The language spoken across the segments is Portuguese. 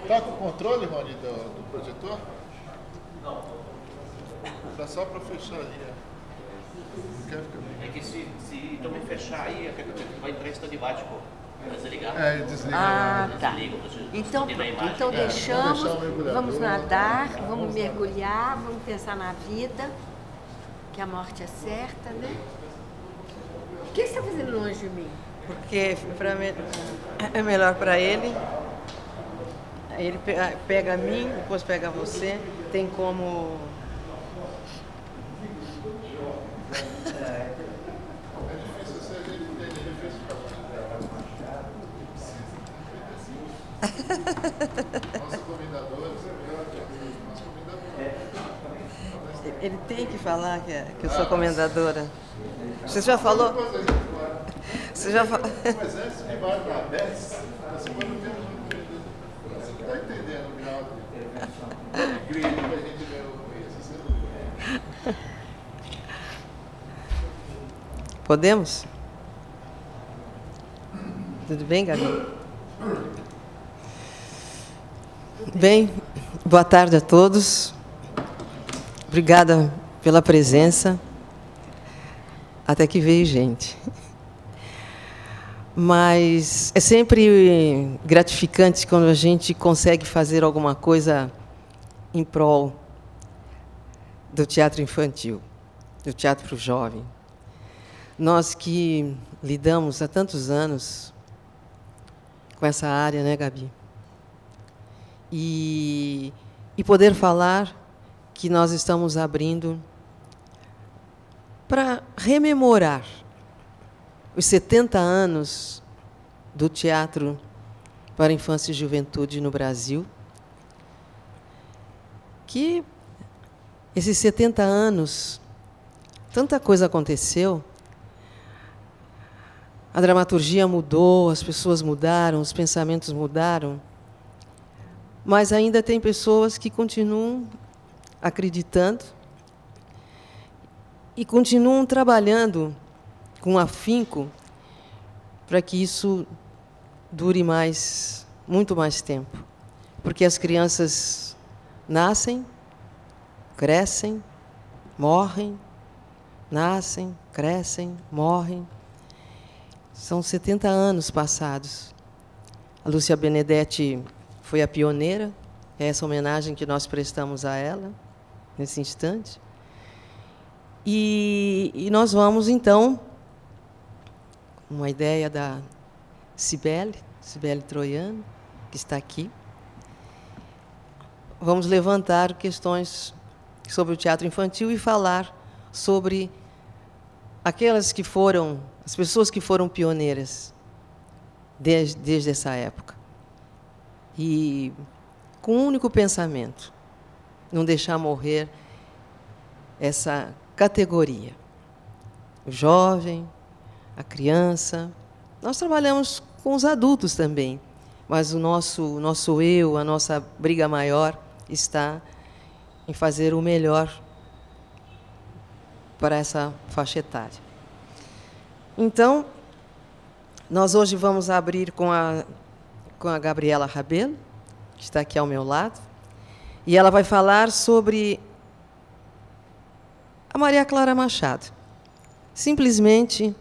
Tá com o controle, Rony, do projetor? Não. Dá só para fechar ali. Não quer ficar... É que se também fechar aí, vai entrar em stand-by, tipo, vai desligar. É, desliga. Ah, tá. Desliga, Então, então deixamos, vamos nadar, vamos mergulhar, vamos pensar na vida, que a morte é certa, né? O que você está fazendo longe de mim? Porque é melhor para ele. Ele pega a mim, depois pega você. Tem como... Ele tem que falar que eu sou comendadora. Você já falou? Você já falou? Mas antes de vai para a BES, você está entendendo o grau de igreja que a gente vê no começo. Podemos? Tudo bem, Gabi? Bem, boa tarde a todos. Obrigada pela presença. Até que veio gente. Mas é sempre gratificante quando a gente consegue fazer alguma coisa em prol do teatro infantil, do teatro para o jovem. Nós que lidamos há tantos anos com essa área, né, Gabi? E poder falar que nós estamos abrindo para rememorar os 70 anos do teatro para a infância e juventude no Brasil, que esses 70 anos, tanta coisa aconteceu, a dramaturgia mudou, as pessoas mudaram, os pensamentos mudaram, mas ainda tem pessoas que continuam acreditando e continuam trabalhando com afinco para que isso dure mais, muito mais tempo. Porque as crianças nascem, crescem, morrem, nascem, crescem, morrem. São 70 anos passados. A Lúcia Benedetti foi a pioneira, é essa homenagem que nós prestamos a ela, nesse instante. E nós vamos, então, uma ideia da Cibele Troiano, que está aqui. Vamos levantar questões sobre o teatro infantil e falar sobre aquelas que foram, as pessoas que foram pioneiras desde essa época. E com um único pensamento, não deixar morrer essa categoria. O jovem, a criança. Nós trabalhamos com os adultos também, mas o nosso eu, a nossa briga maior está em fazer o melhor para essa faixa etária. Então, nós hoje vamos abrir com a Gabriela Rabelo, que está aqui ao meu lado, e ela vai falar sobre a Maria Clara Machado, simplesmente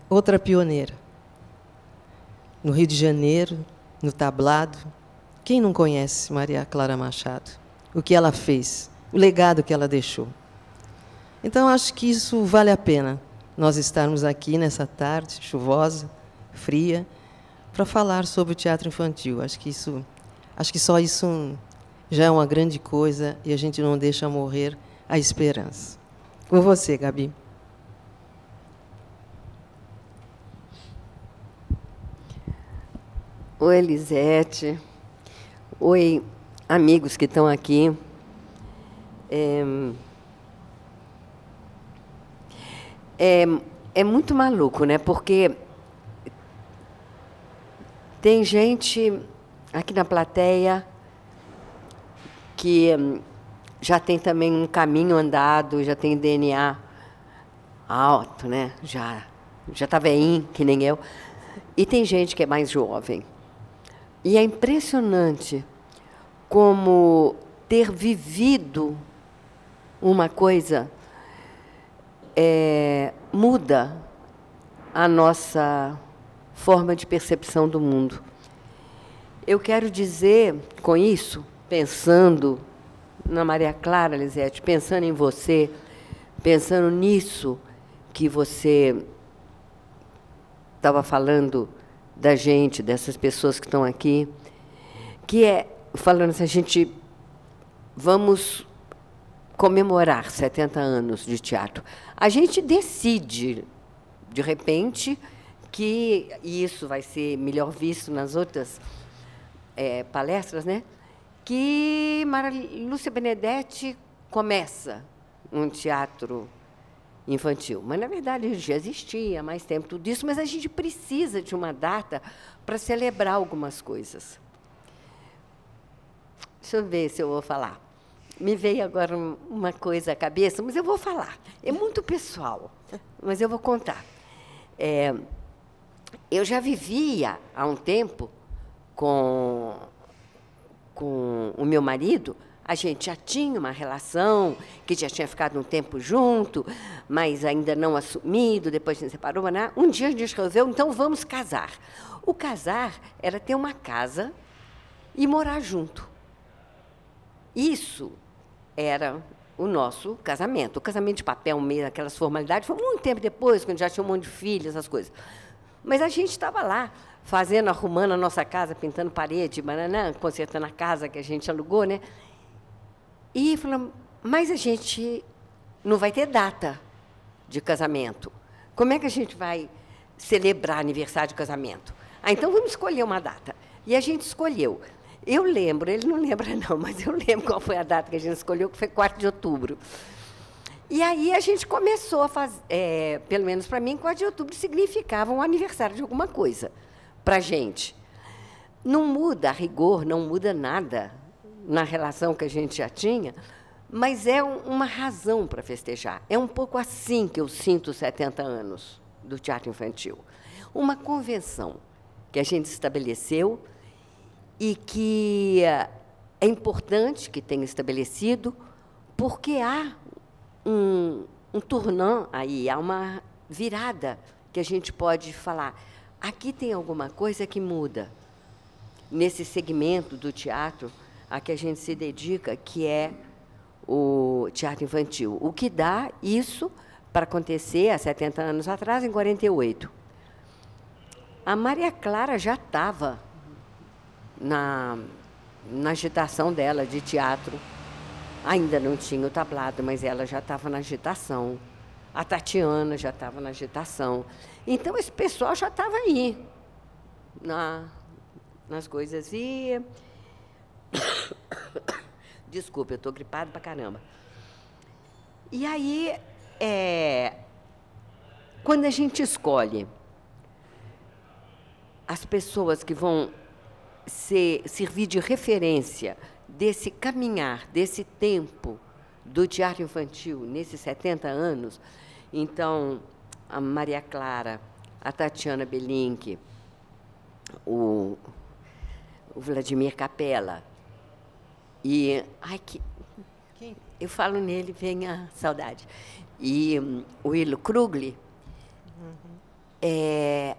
outra pioneira. No Rio de Janeiro, no tablado, quem não conhece Maria Clara Machado? O que ela fez, o legado que ela deixou. Então, acho que isso vale a pena, nós estarmos aqui nessa tarde chuvosa, fria, para falar sobre o teatro infantil. Acho que só isso já é uma grande coisa e a gente não deixa morrer a esperança. Com você, Gabi. Oi, Elisete. Oi, amigos que estão aqui. É muito maluco, né? Porque tem gente aqui na plateia que já tem também um caminho andado, já tem DNA alto, né? Já está velhinho, que nem eu. E tem gente que é mais jovem. E é impressionante como ter vivido uma coisa muda a nossa forma de percepção do mundo. Eu quero dizer, com isso, pensando na Maria Clara, Lisete, pensando em você, pensando nisso que você estava falando da gente, dessas pessoas que estão aqui, que é, falando assim, a gente vamos comemorar 70 anos de teatro. A gente decide, de repente, que isso vai ser melhor visto nas outras palestras, né? Que Maria Lúcia Benedetti começa um teatro infantil. Mas, na verdade, já existia há mais tempo tudo isso, mas a gente precisa de uma data para celebrar algumas coisas. Deixa eu ver se eu vou falar. Me veio agora uma coisa à cabeça, mas eu vou falar. É muito pessoal, mas eu vou contar. Eu já vivia, há um tempo, com o meu marido. A gente já tinha uma relação, que já tinha ficado um tempo junto, mas ainda não assumido, depois a gente separou. Né? Um dia a gente resolveu, então vamos casar. O casar era ter uma casa e morar junto. Isso era o nosso casamento. O casamento de papel, meio aquelas formalidades, foi muito tempo depois, quando já tinha um monte de filhos, essas coisas. Mas a gente estava lá, fazendo, arrumando a nossa casa, pintando parede, bananã, consertando a casa que a gente alugou, né? E falamos, mas a gente não vai ter data de casamento. Como é que a gente vai celebrar aniversário de casamento? Então vamos escolher uma data. E a gente escolheu. Eu lembro, ele não lembra não, mas eu lembro qual foi a data que a gente escolheu, que foi 4 de outubro. E aí a gente começou a fazer, pelo menos para mim, 4 de outubro significava um aniversário de alguma coisa para a gente. Não muda, a rigor, não muda nada na relação que a gente já tinha, mas é uma razão para festejar. É um pouco assim que eu sinto os 70 anos do teatro infantil. Uma convenção que a gente estabeleceu e que é importante que tenha estabelecido, porque há um tournant aí, há uma virada que a gente pode falar. Aqui tem alguma coisa que muda nesse segmento do teatro a que a gente se dedica, que é o teatro infantil. O que dá isso para acontecer há 70 anos atrás, em 48. A Maria Clara já estava na agitação dela de teatro. Ainda não tinha o tablado, mas ela já estava na agitação. A Tatiana já estava na agitação. Então, esse pessoal já estava aí, nas coisas. E... Desculpa, eu estou gripada para caramba. E aí, quando a gente escolhe as pessoas que vão servir de referência desse caminhar, desse tempo do teatro infantil, nesses 70 anos, então, a Maria Clara, a Tatiana Belink, o Vladimir Capella, e... Ai, quem? Eu falo nele, vem a saudade. E o Willo Krugli.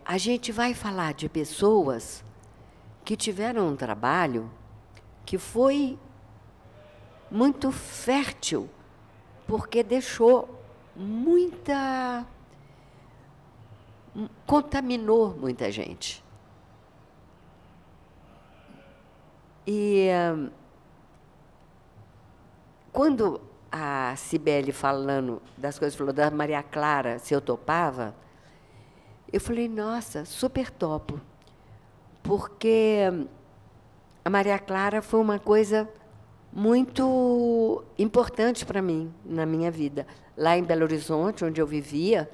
A gente vai falar de pessoas que tiveram um trabalho que foi muito fértil, porque deixou contaminou muita gente. E quando a Cibele, falando das coisas, falou da Maria Clara, se eu topava, eu falei, nossa, super topo, porque a Maria Clara foi uma coisa muito importante para mim, na minha vida. Lá em Belo Horizonte, onde eu vivia,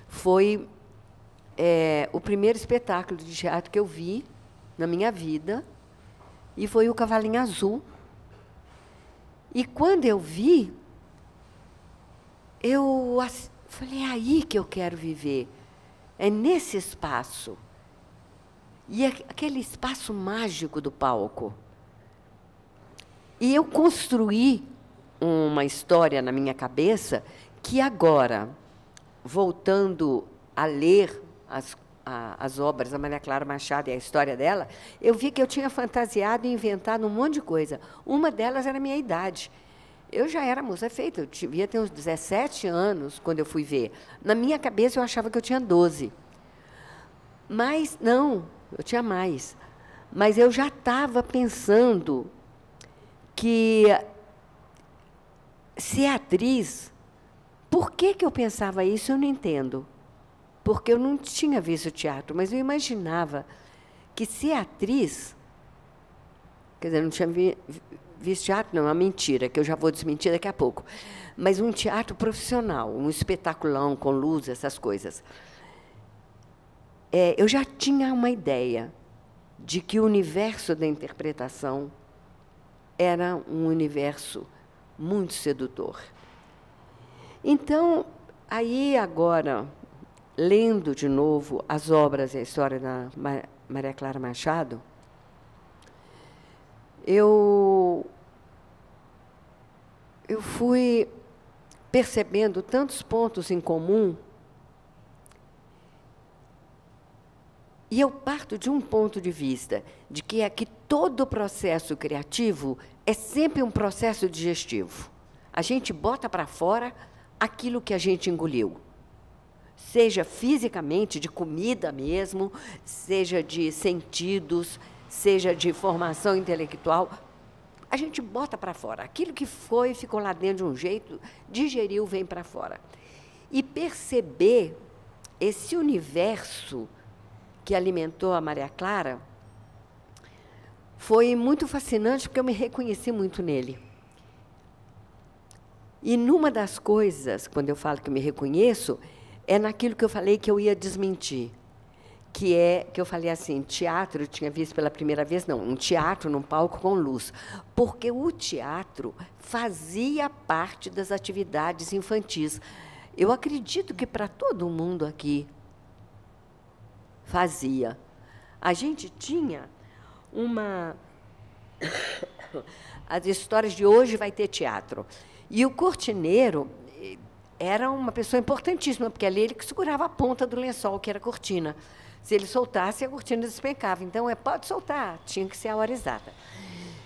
foi o primeiro espetáculo de teatro que eu vi na minha vida, e foi o Cavalinho Azul. E, quando eu vi, eu falei, é aí que eu quero viver, é nesse espaço. E aquele espaço mágico do palco, E eu construí uma história na minha cabeça que agora, voltando a ler as obras da Maria Clara Machado e a história dela, eu vi que eu tinha fantasiado e inventado um monte de coisa. Uma delas era a minha idade. Eu já era moça feita, eu devia ter uns 17 anos quando eu fui ver. Na minha cabeça, eu achava que eu tinha 12. Mas, não, eu tinha mais. Mas eu já estava pensando que, ser atriz, por que eu pensava isso, eu não entendo. Porque eu não tinha visto teatro, mas eu imaginava que ser atriz, quer dizer, eu não tinha visto teatro, não, é uma mentira, que eu já vou desmentir daqui a pouco, mas um teatro profissional, um espetaculão com luz, essas coisas. Eu já tinha uma ideia de que o universo da interpretação era um universo muito sedutor. Então, aí agora, lendo de novo as obras e a história da Maria Clara Machado, eu fui percebendo tantos pontos em comum, e eu parto de um ponto de vista de que todo processo criativo é sempre um processo digestivo. A gente bota para fora aquilo que a gente engoliu, seja fisicamente, de comida mesmo, seja de sentidos, seja de formação intelectual, a gente bota para fora. Aquilo que ficou lá dentro de um jeito, digeriu, vem para fora. E perceber esse universo que alimentou a Maria Clara foi muito fascinante, porque eu me reconheci muito nele. E numa das coisas, quando eu falo que eu me reconheço, é naquilo que eu falei que eu ia desmentir, que eu falei assim, teatro, eu tinha visto pela primeira vez, não, um teatro num palco com luz, porque o teatro fazia parte das atividades infantis. Eu acredito que para todo mundo aqui fazia. A gente tinha as histórias de hoje vai ter teatro. E o cortineiro era uma pessoa importantíssima, porque ali ele que segurava a ponta do lençol, que era a cortina. Se ele soltasse, a cortina despencava. Então, pode soltar, tinha que ser a hora exata.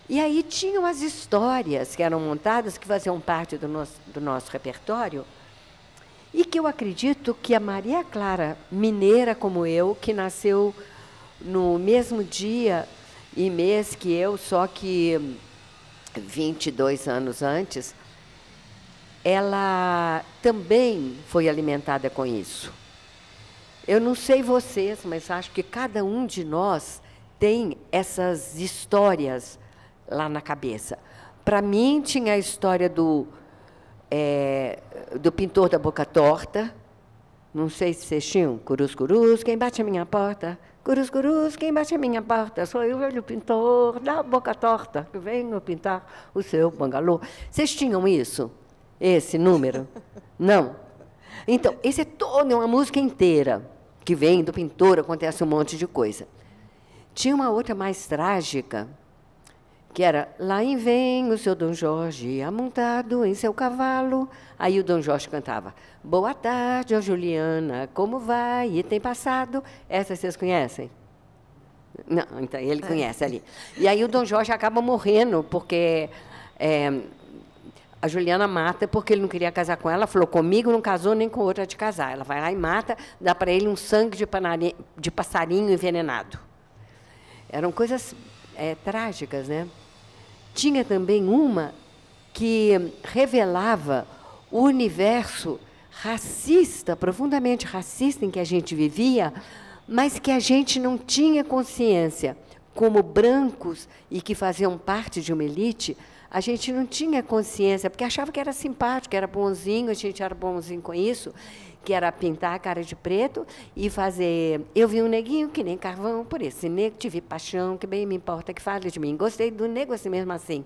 E aí tinham as histórias que eram montadas, que faziam parte do nosso repertório, e que eu acredito que a Maria Clara, mineira como eu, que nasceu no mesmo dia e mês que eu, só que 22 anos antes, ela também foi alimentada com isso. Eu não sei vocês, mas acho que cada um de nós tem essas histórias lá na cabeça. Para mim, tinha a história do pintor da boca torta. Não sei se vocês tinham. Curus, curus, quem bate a minha porta? Curus, curus, quem bate a minha porta? Sou eu, velho pintor da boca torta, que venho pintar o seu bangalô. Vocês tinham isso? Esse número? Não? Então, esse é todo, uma música inteira, que vem do pintor, acontece um monte de coisa. Tinha uma outra mais trágica, que era, lá vem o seu Dom Jorge, amontado em seu cavalo. Aí o Dom Jorge cantava, boa tarde, ó Juliana, como vai? E tem passado? Essa vocês conhecem? Não, então ele conhece ali. E aí o Dom Jorge acaba morrendo, porque a Juliana mata, porque ele não queria casar com ela, falou, comigo não casou nem com outra de casar. Ela vai lá e mata, dá para ele um sangue de passarinho envenenado. Eram coisas trágicas, né? Tinha também uma que revelava o universo racista, profundamente racista, em que a gente vivia, mas que a gente não tinha consciência. Como brancos e que faziam parte de uma elite, a gente não tinha consciência, porque achava que era simpático, era bonzinho, a gente era bonzinho com isso, que era pintar a cara de preto e fazer... Eu vi um neguinho que nem carvão, por esse negro tive paixão, que bem me importa que fale de mim. Gostei do nego assim mesmo assim.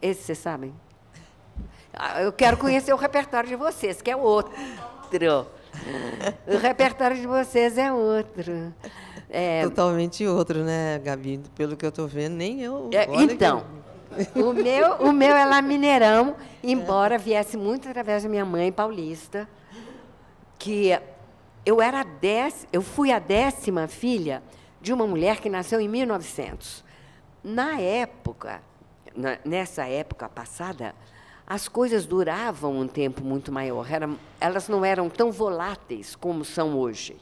Esse, vocês sabem? Eu quero conhecer o repertório de vocês, que é outro. O repertório de vocês é outro. Totalmente outro, né, Gabi? Pelo que eu estou vendo, nem eu... Então, O meu é lá Mineirão, embora viesse muito através da minha mãe paulista, que eu fui a 10ª filha de uma mulher que nasceu em 1900. Na época, nessa época passada, as coisas duravam um tempo muito maior. Elas não eram tão voláteis como são hoje.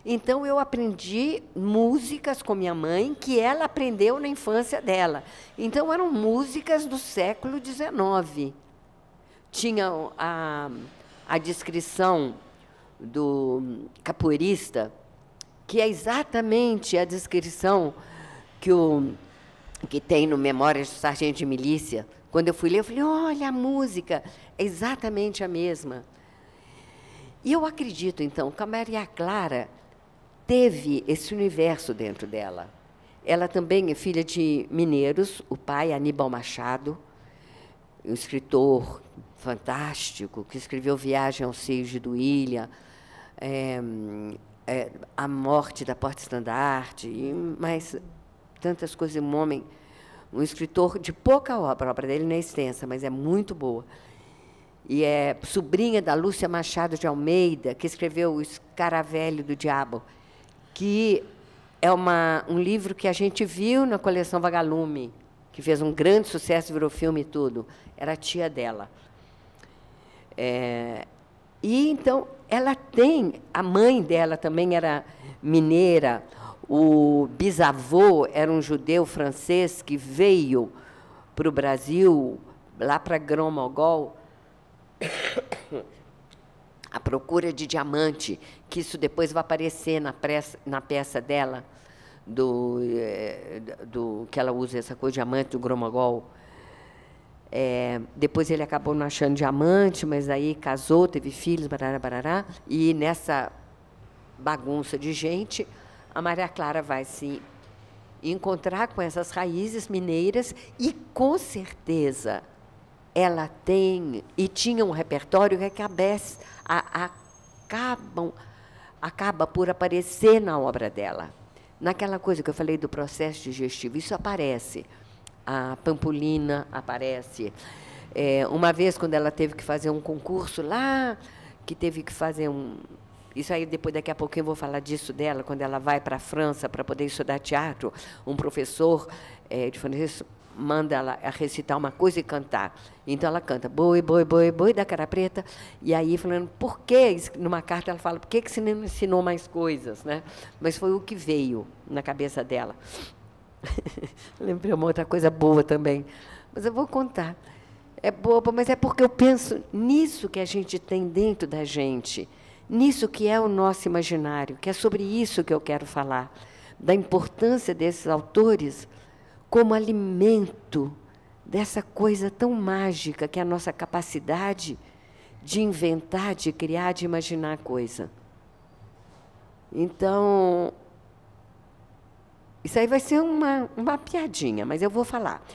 Então, eu aprendi músicas com minha mãe, que ela aprendeu na infância dela. Então, eram músicas do século XIX. Tinha a descrição do capoeirista, que é exatamente a descrição que tem no Memórias do Sargento de Milícia. Quando eu fui ler, eu falei, olha, a música é exatamente a mesma. E eu acredito, então, que a Maria Clara teve esse universo dentro dela. Ela também é filha de mineiros, o pai, Aníbal Machado, um escritor fantástico, que escreveu Viagem aos Seios de Duília, A Morte da Porta-Estandarte, mas tantas coisas. Um escritor de pouca obra, a obra dele não é extensa, mas é muito boa. E é sobrinha da Lúcia Machado de Almeida, que escreveu O Escaravelho do Diabo, que é um livro que a gente viu na coleção Vagalume, que fez um grande sucesso, virou filme e tudo. Era a tia dela. E, então, ela tem... A mãe dela também era mineira. O bisavô era um judeu francês que veio para o Brasil, lá para Grão-Mogol, à procura de diamante, que isso depois vai aparecer na peça dela, que ela usa essa coisa, diamante do Grão-Mogol. Depois ele acabou não achando diamante, mas aí casou, teve filhos, barará, barará, e nessa bagunça de gente, a Maria Clara vai se encontrar com essas raízes mineiras e, com certeza, ela tem e tinha um repertório que acaba por aparecer na obra dela. Naquela coisa que eu falei do processo digestivo, isso aparece. A Pampolina aparece. Uma vez, quando ela teve que fazer um concurso lá, que teve que fazer Isso aí, depois, daqui a pouquinho, eu vou falar disso dela, quando ela vai para a França para poder estudar teatro, um professor de francês manda ela recitar uma coisa e cantar. Então, ela canta boi, boi, boi, boi da cara preta, e aí, falando, por que, numa carta, ela fala, por que você não ensinou mais coisas? Né? Mas foi o que veio na cabeça dela. Lembrei uma outra coisa boa também, mas eu vou contar. É boba, mas é porque eu penso nisso que a gente tem dentro da gente, nisso que é o nosso imaginário, que é sobre isso que eu quero falar, da importância desses autores como alimento dessa coisa tão mágica que é a nossa capacidade de inventar, de criar, de imaginar coisa. Então, isso aí vai ser uma piadinha, mas eu vou falar.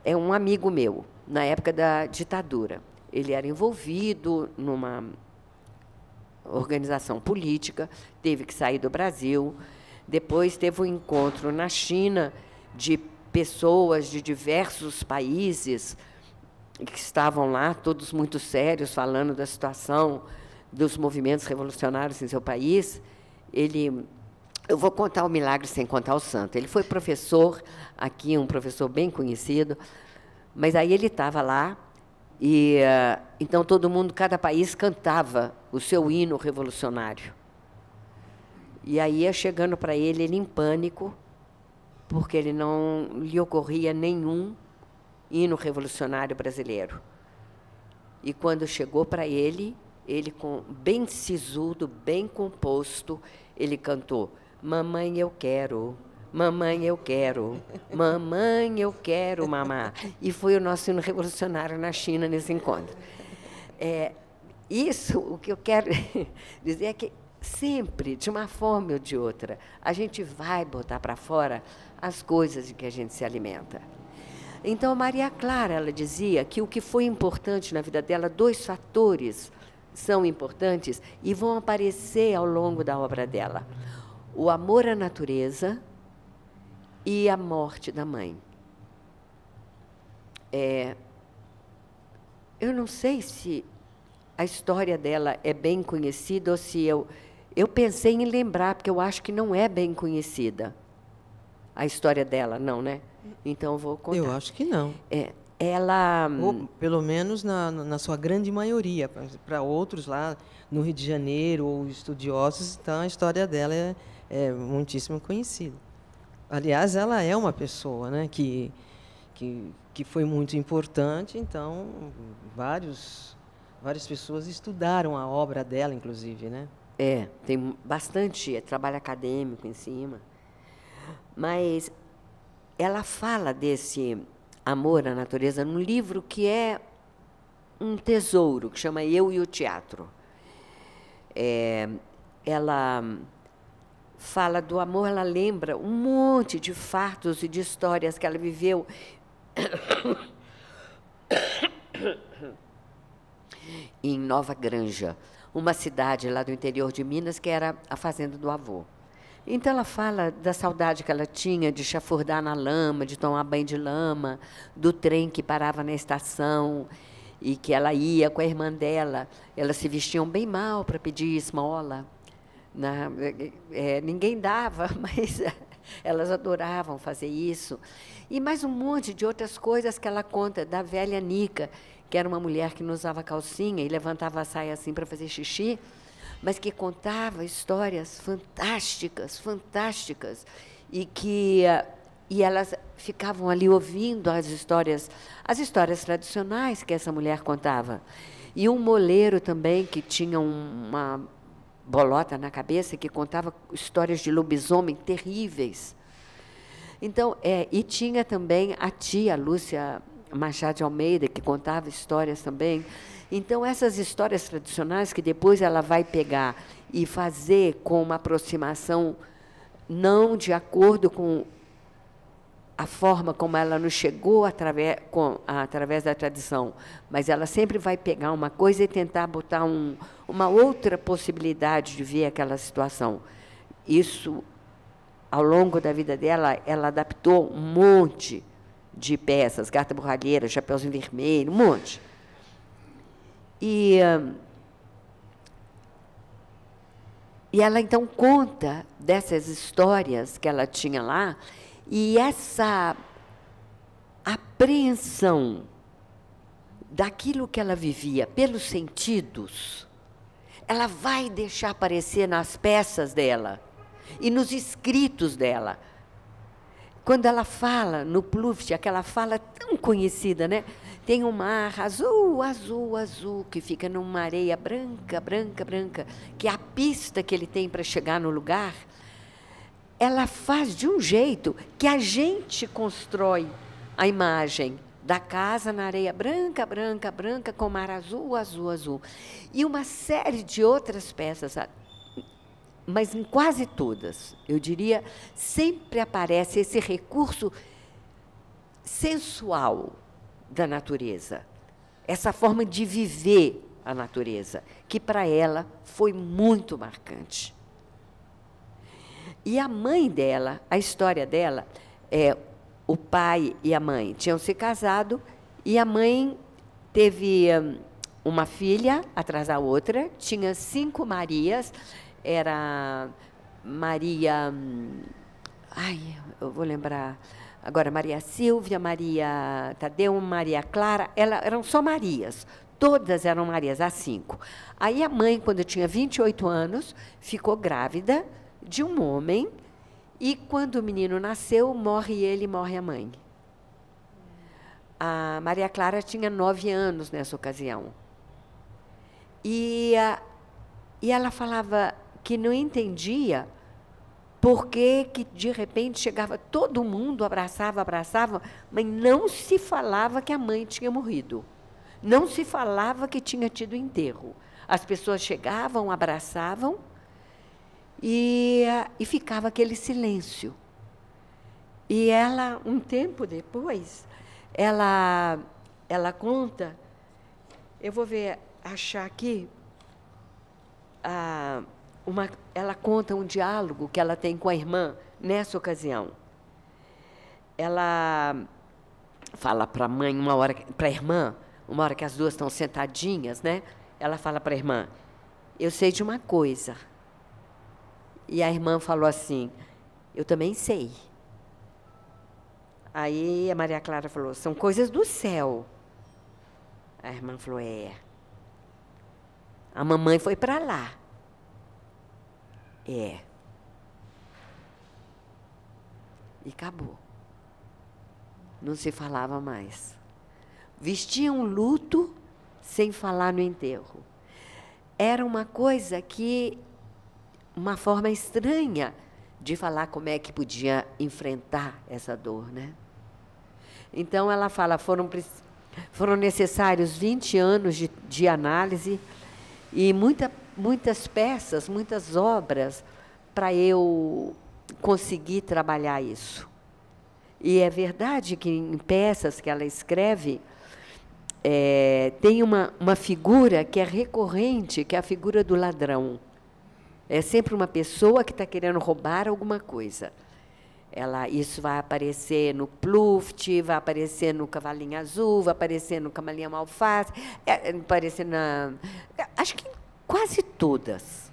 É um amigo meu, na época da ditadura. Ele era envolvido numa organização política, teve que sair do Brasil. Depois teve um encontro na China de pessoas de diversos países que estavam lá, todos muito sérios, falando da situação dos movimentos revolucionários em seu país. Eu vou contar o milagre sem contar o santo. Ele foi professor aqui, um professor bem conhecido, mas aí ele estava lá, e então todo mundo, cada país, cantava o seu hino revolucionário. E aí ia chegando para ele em pânico, porque ele não lhe ocorria nenhum hino revolucionário brasileiro. E quando chegou para ele, bem sisudo, bem composto, ele cantou: mamãe, eu quero, mamãe, eu quero, mamãe, eu quero mamar. E foi o nosso hino revolucionário na China nesse encontro. Isso, o que eu quero dizer é que sempre, de uma forma ou de outra, a gente vai botar para fora as coisas de que a gente se alimenta. Então, Maria Clara, ela dizia que o que foi importante na vida dela, 2 fatores são importantes e vão aparecer ao longo da obra dela: o amor à natureza e a morte da mãe. eu não sei se a história dela é bem conhecida ou se eu pensei em lembrar, porque eu acho que não é bem conhecida a história dela, não, né? Então, eu vou contar. Eu acho que não. Ela... Ou, pelo menos na sua grande maioria. Para outros lá no Rio de Janeiro, ou estudiosos, então a história dela é muitíssimo conhecida. Aliás, ela é uma pessoa, né, que foi muito importante, então várias pessoas estudaram a obra dela, inclusive, né? Tem bastante trabalho acadêmico em cima. Mas ela fala desse amor à natureza num livro que é um tesouro, que chama Eu e o Teatro. Ela fala do amor, ela lembra um monte de fatos e de histórias que ela viveu em Nova Granja, uma cidade lá do interior de Minas, que era a fazenda do avô. Então, ela fala da saudade que ela tinha de chafurdar na lama, de tomar banho de lama, do trem que parava na estação e que ela ia com a irmã dela. Elas se vestiam bem mal para pedir esmola. Ninguém dava, mas elas adoravam fazer isso. E mais um monte de outras coisas que ela conta da velha Nica, que era uma mulher que não usava calcinha e levantava a saia assim para fazer xixi, mas que contava histórias fantásticas, fantásticas, e elas ficavam ali ouvindo as histórias tradicionais que essa mulher contava. E um moleiro também, que tinha uma bolota na cabeça, que contava histórias de lobisomem terríveis. Então, e tinha também a tia Lúcia Machado de Almeida, que contava histórias também. Então, essas histórias tradicionais que depois ela vai pegar e fazer com uma aproximação não de acordo com a forma como ela nos chegou através da tradição, mas ela sempre vai pegar uma coisa e tentar botar uma outra possibilidade de ver aquela situação. Isso, ao longo da vida dela, ela adaptou um monte de peças, Gata Borralheira, Chapeuzinho Vermelho, um monte. E ela, então, conta dessas histórias que ela tinha lá, e essa apreensão daquilo que ela vivia pelos sentidos, ela vai deixar aparecer nas peças dela e nos escritos dela. Quando ela fala no Ploufft, aquela fala tão conhecida, né? Tem um mar azul, azul, azul, que fica numa areia branca, branca, branca, que é a pista que ele tem para chegar no lugar. Ela faz de um jeito que a gente constrói a imagem da casa na areia branca, branca, branca, com mar azul, azul, azul. E uma série de outras peças, mas em quase todas, eu diria, sempre aparece esse recurso sensual da natureza, essa forma de viver a natureza, que para ela foi muito marcante. E a mãe dela, a história dela, o pai e a mãe tinham se casado, e a mãe teve uma filha atrás da outra, tinha 5 Marias, era Maria... eu vou lembrar agora, Maria Silvia, Maria Tadeu, Maria Clara, eram só Marias, todas eram Marias, as 5. Aí a mãe, quando tinha 28 anos, ficou grávida de um homem, e quando o menino nasceu, morre ele, morre a mãe. A Maria Clara tinha 9 anos nessa ocasião. E ela falava que não entendia por que, de repente, chegava todo mundo, abraçava, mas não se falava que a mãe tinha morrido. Não se falava que tinha tido enterro. As pessoas chegavam, abraçavam, e ficava aquele silêncio. E ela, um tempo depois, ela conta, eu vou achar aqui, ela conta um diálogo que ela tem com a irmã nessa ocasião. Ela fala para a mãe, para a irmã, uma hora que as duas estão sentadinhas, né? Ela fala para a irmã, eu sei de uma coisa. E a irmã falou assim, eu também sei. Aí a Maria Clara falou, são coisas do céu. A irmã falou, é. A mamãe foi para lá. É. E acabou. Não se falava mais. Vestiam luto sem falar no enterro. Era uma coisa que, uma forma estranha de falar como é que podia enfrentar essa dor, né? Então, ela fala, foram necessários 20 anos de análise e muitas peças, muitas obras para eu conseguir trabalhar isso. E é verdade que em peças que ela escreve, tem uma figura que é recorrente, que é a figura do ladrão. É sempre uma pessoa que está querendo roubar alguma coisa. Isso vai aparecer no Pluft, vai aparecer no Cavalinho Azul, vai aparecer no Camalinha Malfácil, vai aparecer acho que em quase todas.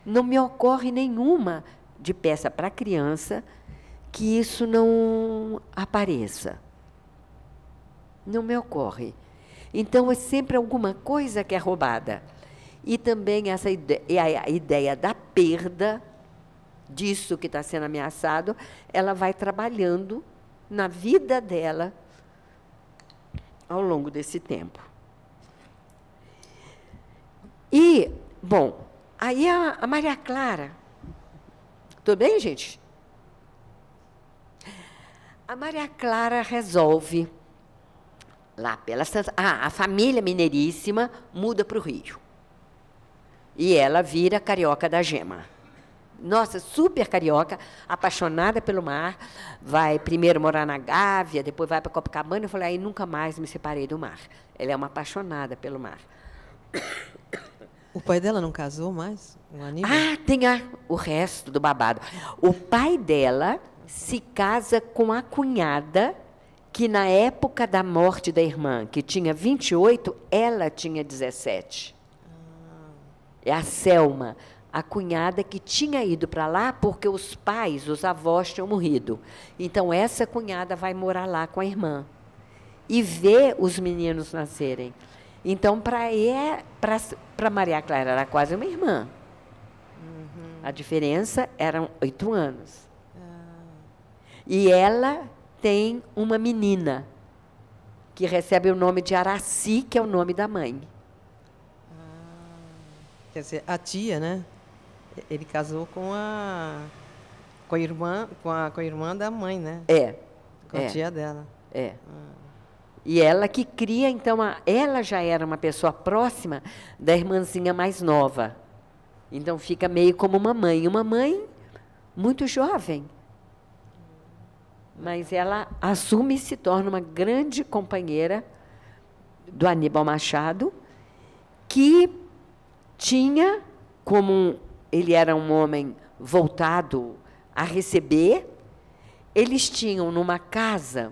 Não me ocorre nenhuma de peça para criança que isso não apareça. Não me ocorre. Então, é sempre alguma coisa que é roubada. E também essa a ideia da perda, disso que está sendo ameaçado, ela vai trabalhando na vida dela ao longo desse tempo. E, bom, aí a Maria Clara... Tudo bem, gente? A Maria Clara resolve, lá pelas tantas... a família mineiríssima muda para o Rio. E ela vira carioca da gema. Nossa, super carioca, apaixonada pelo mar, vai primeiro morar na Gávea, depois vai para Copacabana. Eu falei, aí nunca mais me separei do mar. Ela é uma apaixonada pelo mar. O pai dela não casou mais? O Aníbal? Tem o resto do babado. O pai dela se casa com a cunhada, que na época da morte da irmã, que tinha 28, ela tinha 17. É a Selma, a cunhada que tinha ido para lá porque os pais, os avós, tinham morrido. Então, essa cunhada vai morar lá com a irmã e ver os meninos nascerem. Então, para Maria Clara, era quase uma irmã. Uhum. A diferença eram 8 anos. E ela tem uma menina que recebe o nome de Araci, que é o nome da mãe. Quer dizer, a tia, né? Ele casou com a irmã da mãe, né? Com a tia dela. E ela que cria, então, ela já era uma pessoa próxima da irmãzinha mais nova. Então, fica meio como uma mãe muito jovem. Mas ela assume e se torna uma grande companheira do Aníbal Machado, que tinha, como ele era um homem voltado a receber, eles tinham numa casa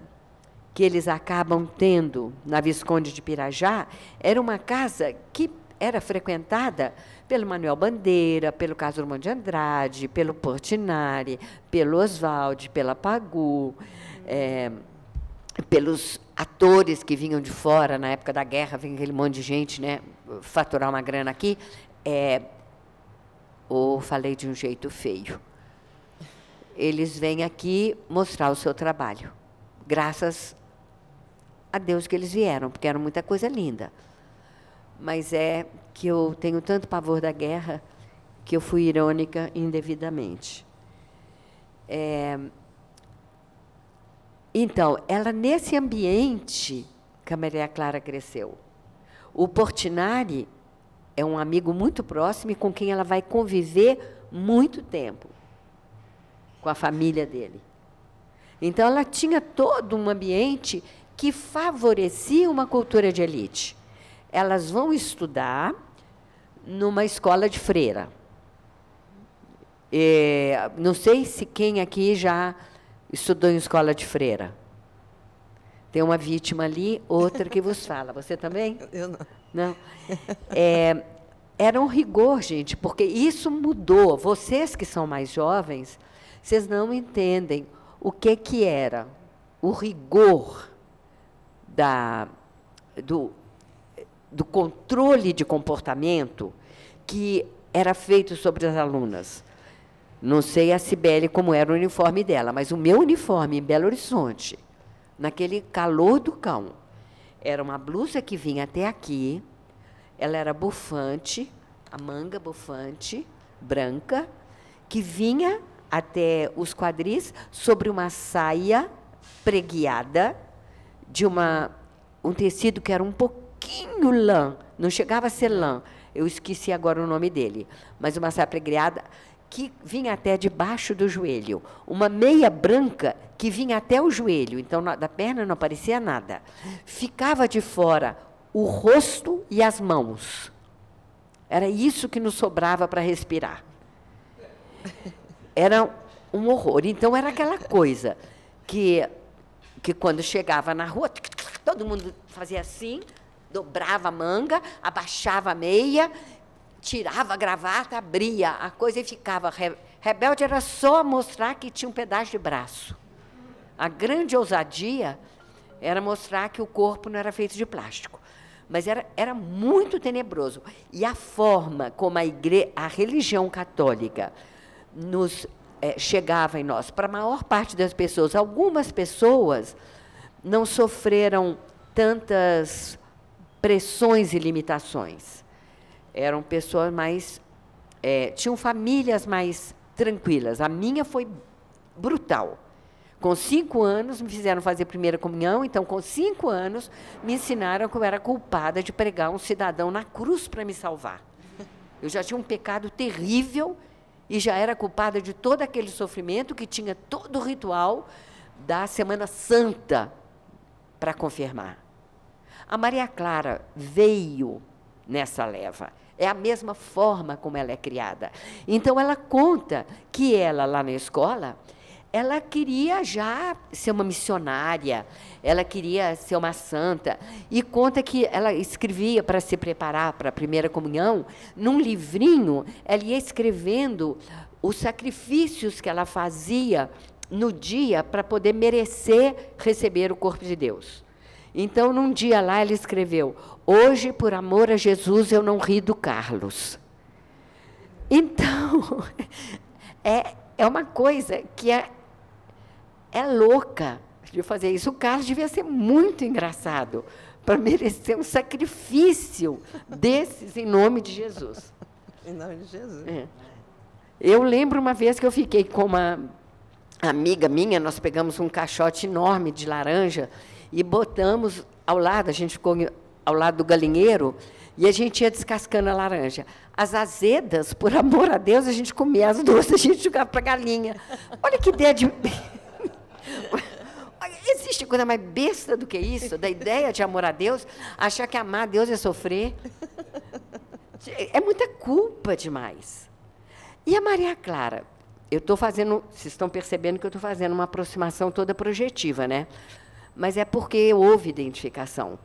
que eles acabam tendo na Visconde de Pirajá, era uma casa que era frequentada pelo Manuel Bandeira, pelo Carlos Drummond de Andrade, pelo Portinari, pelo Oswald, pela Pagu, pelos atores que vinham de fora, na época da guerra, vinha aquele monte de gente, né, faturar uma grana aqui. Ou falei de um jeito feio. Eles vêm aqui mostrar o seu trabalho. Graças a Deus que eles vieram, porque era muita coisa linda. Mas é que eu tenho tanto pavor da guerra que eu fui irônica indevidamente. Então, ela, nesse ambiente que a Maria Clara cresceu. O Portinari é um amigo muito próximo e com quem ela vai conviver muito tempo, com a família dele. Então, ela tinha todo um ambiente que favorecia uma cultura de elite. Elas vão estudar numa escola de freira. Não sei se quem aqui já estudou em escola de freira. Tem uma vítima ali, outra que vos fala. Você também? Eu não. Não. Era um rigor, gente, porque isso mudou. Vocês que são mais jovens, vocês não entendem o que era o rigor do controle de comportamento que era feito sobre as alunas. Não sei a Cibele como era o uniforme dela, mas o meu uniforme em Belo Horizonte, naquele calor do cão, era uma blusa que vinha até aqui, ela era bufante, a manga bufante, branca, que vinha até os quadris sobre uma saia preguiada de um tecido que era um pouquinho lã, não chegava a ser lã, eu esqueci agora o nome dele, mas uma saia preguiada que vinha até debaixo do joelho, uma meia branca que vinha até o joelho, então da perna não aparecia nada. Ficava de fora o rosto e as mãos. Era isso que nos sobrava para respirar. Era um horror. Então, era aquela coisa que quando chegava na rua, todo mundo fazia assim, dobrava a manga, abaixava a meia, tirava a gravata, abria a coisa e ficava. Rebelde era só mostrar que tinha um pedaço de braço. A grande ousadia era mostrar que o corpo não era feito de plástico. Mas era muito tenebroso. E a forma como a religião católica chegava em nós, para a maior parte das pessoas, algumas pessoas não sofreram tantas pressões e limitações. Eram pessoas mais... tinham famílias mais tranquilas. A minha foi brutal. Com 5 anos, me fizeram fazer primeira comunhão, então, com 5 anos, me ensinaram que eu era culpada de pregar um cidadão na cruz para me salvar. Eu já tinha um pecado terrível e já era culpada de todo aquele sofrimento que tinha todo o ritual da Semana Santa para confirmar. A Maria Clara veio nessa leva. É a mesma forma como ela é criada. Então, ela conta que ela, lá na escola, ela queria já ser uma missionária, ela queria ser uma santa, e conta que ela escrevia para se preparar para a primeira comunhão, num livrinho, ela ia escrevendo os sacrifícios que ela fazia no dia para poder merecer receber o corpo de Deus. Então, num dia lá, ela escreveu: hoje, por amor a Jesus, eu não ri do Carlos. Então, é uma coisa que é louca de fazer isso. O Carlos devia ser muito engraçado para merecer um sacrifício desses em nome de Jesus. Em nome de Jesus. Eu lembro uma vez que eu fiquei com uma amiga minha, nós pegamos um caixote enorme de laranja e botamos ao lado, a gente ficou ao lado do galinheiro, e a gente ia descascando a laranja. As azedas, por amor a Deus, a gente comia as doces, a gente jogava para a galinha. Olha que ideia de... Existe coisa mais besta do que isso, da ideia de amor a Deus, achar que amar a Deus é sofrer. É muita culpa demais. E a Maria Clara, eu estou fazendo, vocês estão percebendo que eu estou fazendo uma aproximação toda projetiva, né? Mas é porque houve identificação.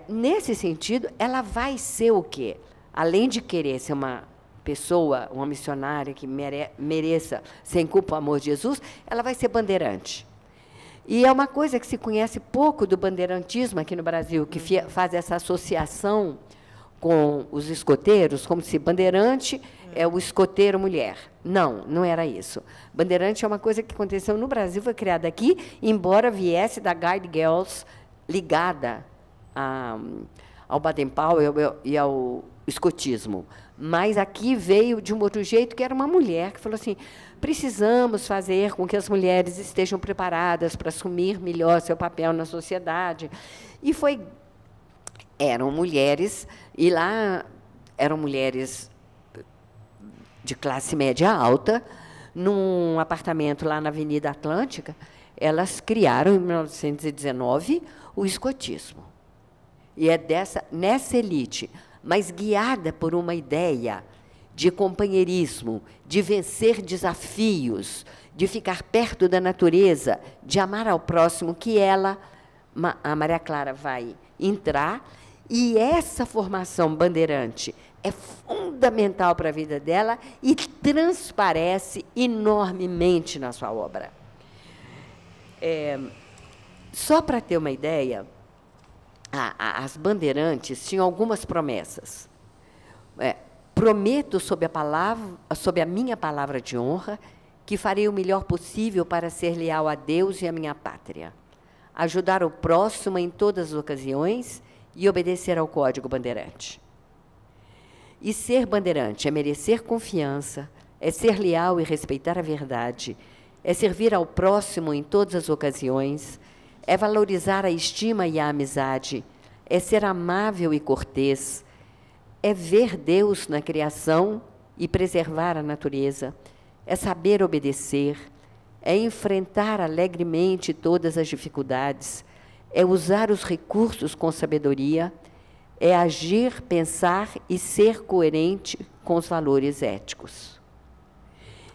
Nesse sentido, ela vai ser o quê? Além de querer ser uma pessoa, uma missionária que mereça, sem culpa, o amor de Jesus, ela vai ser bandeirante. E é uma coisa que se conhece pouco do bandeirantismo aqui no Brasil, que faz essa associação com os escoteiros, como se bandeirante é o escoteiro mulher. Não, não era isso. Bandeirante é uma coisa que aconteceu no Brasil, foi criada aqui, embora viesse da Guide Girls, ligada ao Baden-Powell e ao escotismo. Mas aqui veio de um outro jeito, que era uma mulher que falou assim: precisamos fazer com que as mulheres estejam preparadas para assumir melhor seu papel na sociedade. E eram mulheres, e lá eram mulheres de classe média alta, num apartamento lá na Avenida Atlântica, elas criaram, em 1919, o escotismo. E é nessa elite, mas guiada por uma ideia de companheirismo, de vencer desafios, de ficar perto da natureza, de amar ao próximo, que ela a Maria Clara vai entrar, e essa formação bandeirante é fundamental para a vida dela e transparece enormemente na sua obra. Só para ter uma ideia, as bandeirantes tinham algumas promessas. Prometo, sob a minha palavra de honra, que farei o melhor possível para ser leal a Deus e à minha pátria, ajudar o próximo em todas as ocasiões e obedecer ao Código Bandeirante. E ser bandeirante é merecer confiança, é ser leal e respeitar a verdade, é servir ao próximo em todas as ocasiões, é valorizar a estima e a amizade, é ser amável e cortês, é ver Deus na criação e preservar a natureza, é saber obedecer, é enfrentar alegremente todas as dificuldades, é usar os recursos com sabedoria, é agir, pensar e ser coerente com os valores éticos.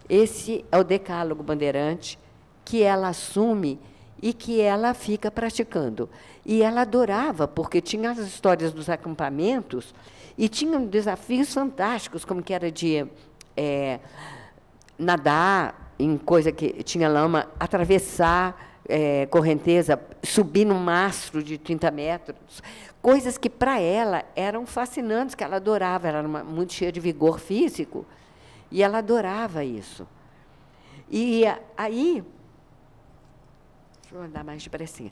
Esse é o decálogo bandeirante que ela assume e que ela fica praticando. E ela adorava, porque tinha as histórias dos acampamentos e tinham desafios fantásticos, como que era de nadar em coisa que tinha lama, atravessar correnteza, subir num mastro de 30 metros, coisas que, para ela, eram fascinantes, que ela adorava, ela era muito cheia de vigor físico, e ela adorava isso. E aí, deixa eu andar mais depressinha,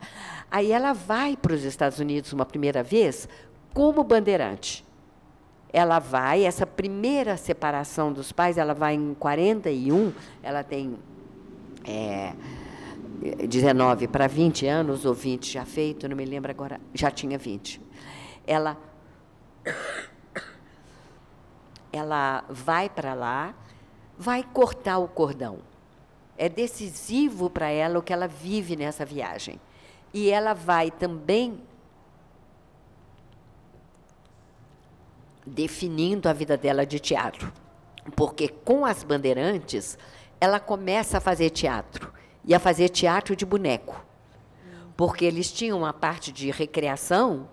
aí ela vai para os Estados Unidos uma primeira vez como bandeirante. Ela vai, essa primeira separação dos pais, ela vai em 41, ela tem 19 para 20 anos, ou 20 já feito, não me lembro agora, já tinha 20. Ela vai para lá, vai cortar o cordão. É decisivo para ela o que ela vive nessa viagem. E ela vai também definindo a vida dela de teatro. Porque, com as bandeirantes, ela começa a fazer teatro. E a fazer teatro de boneco. Porque eles tinham uma parte de recreação,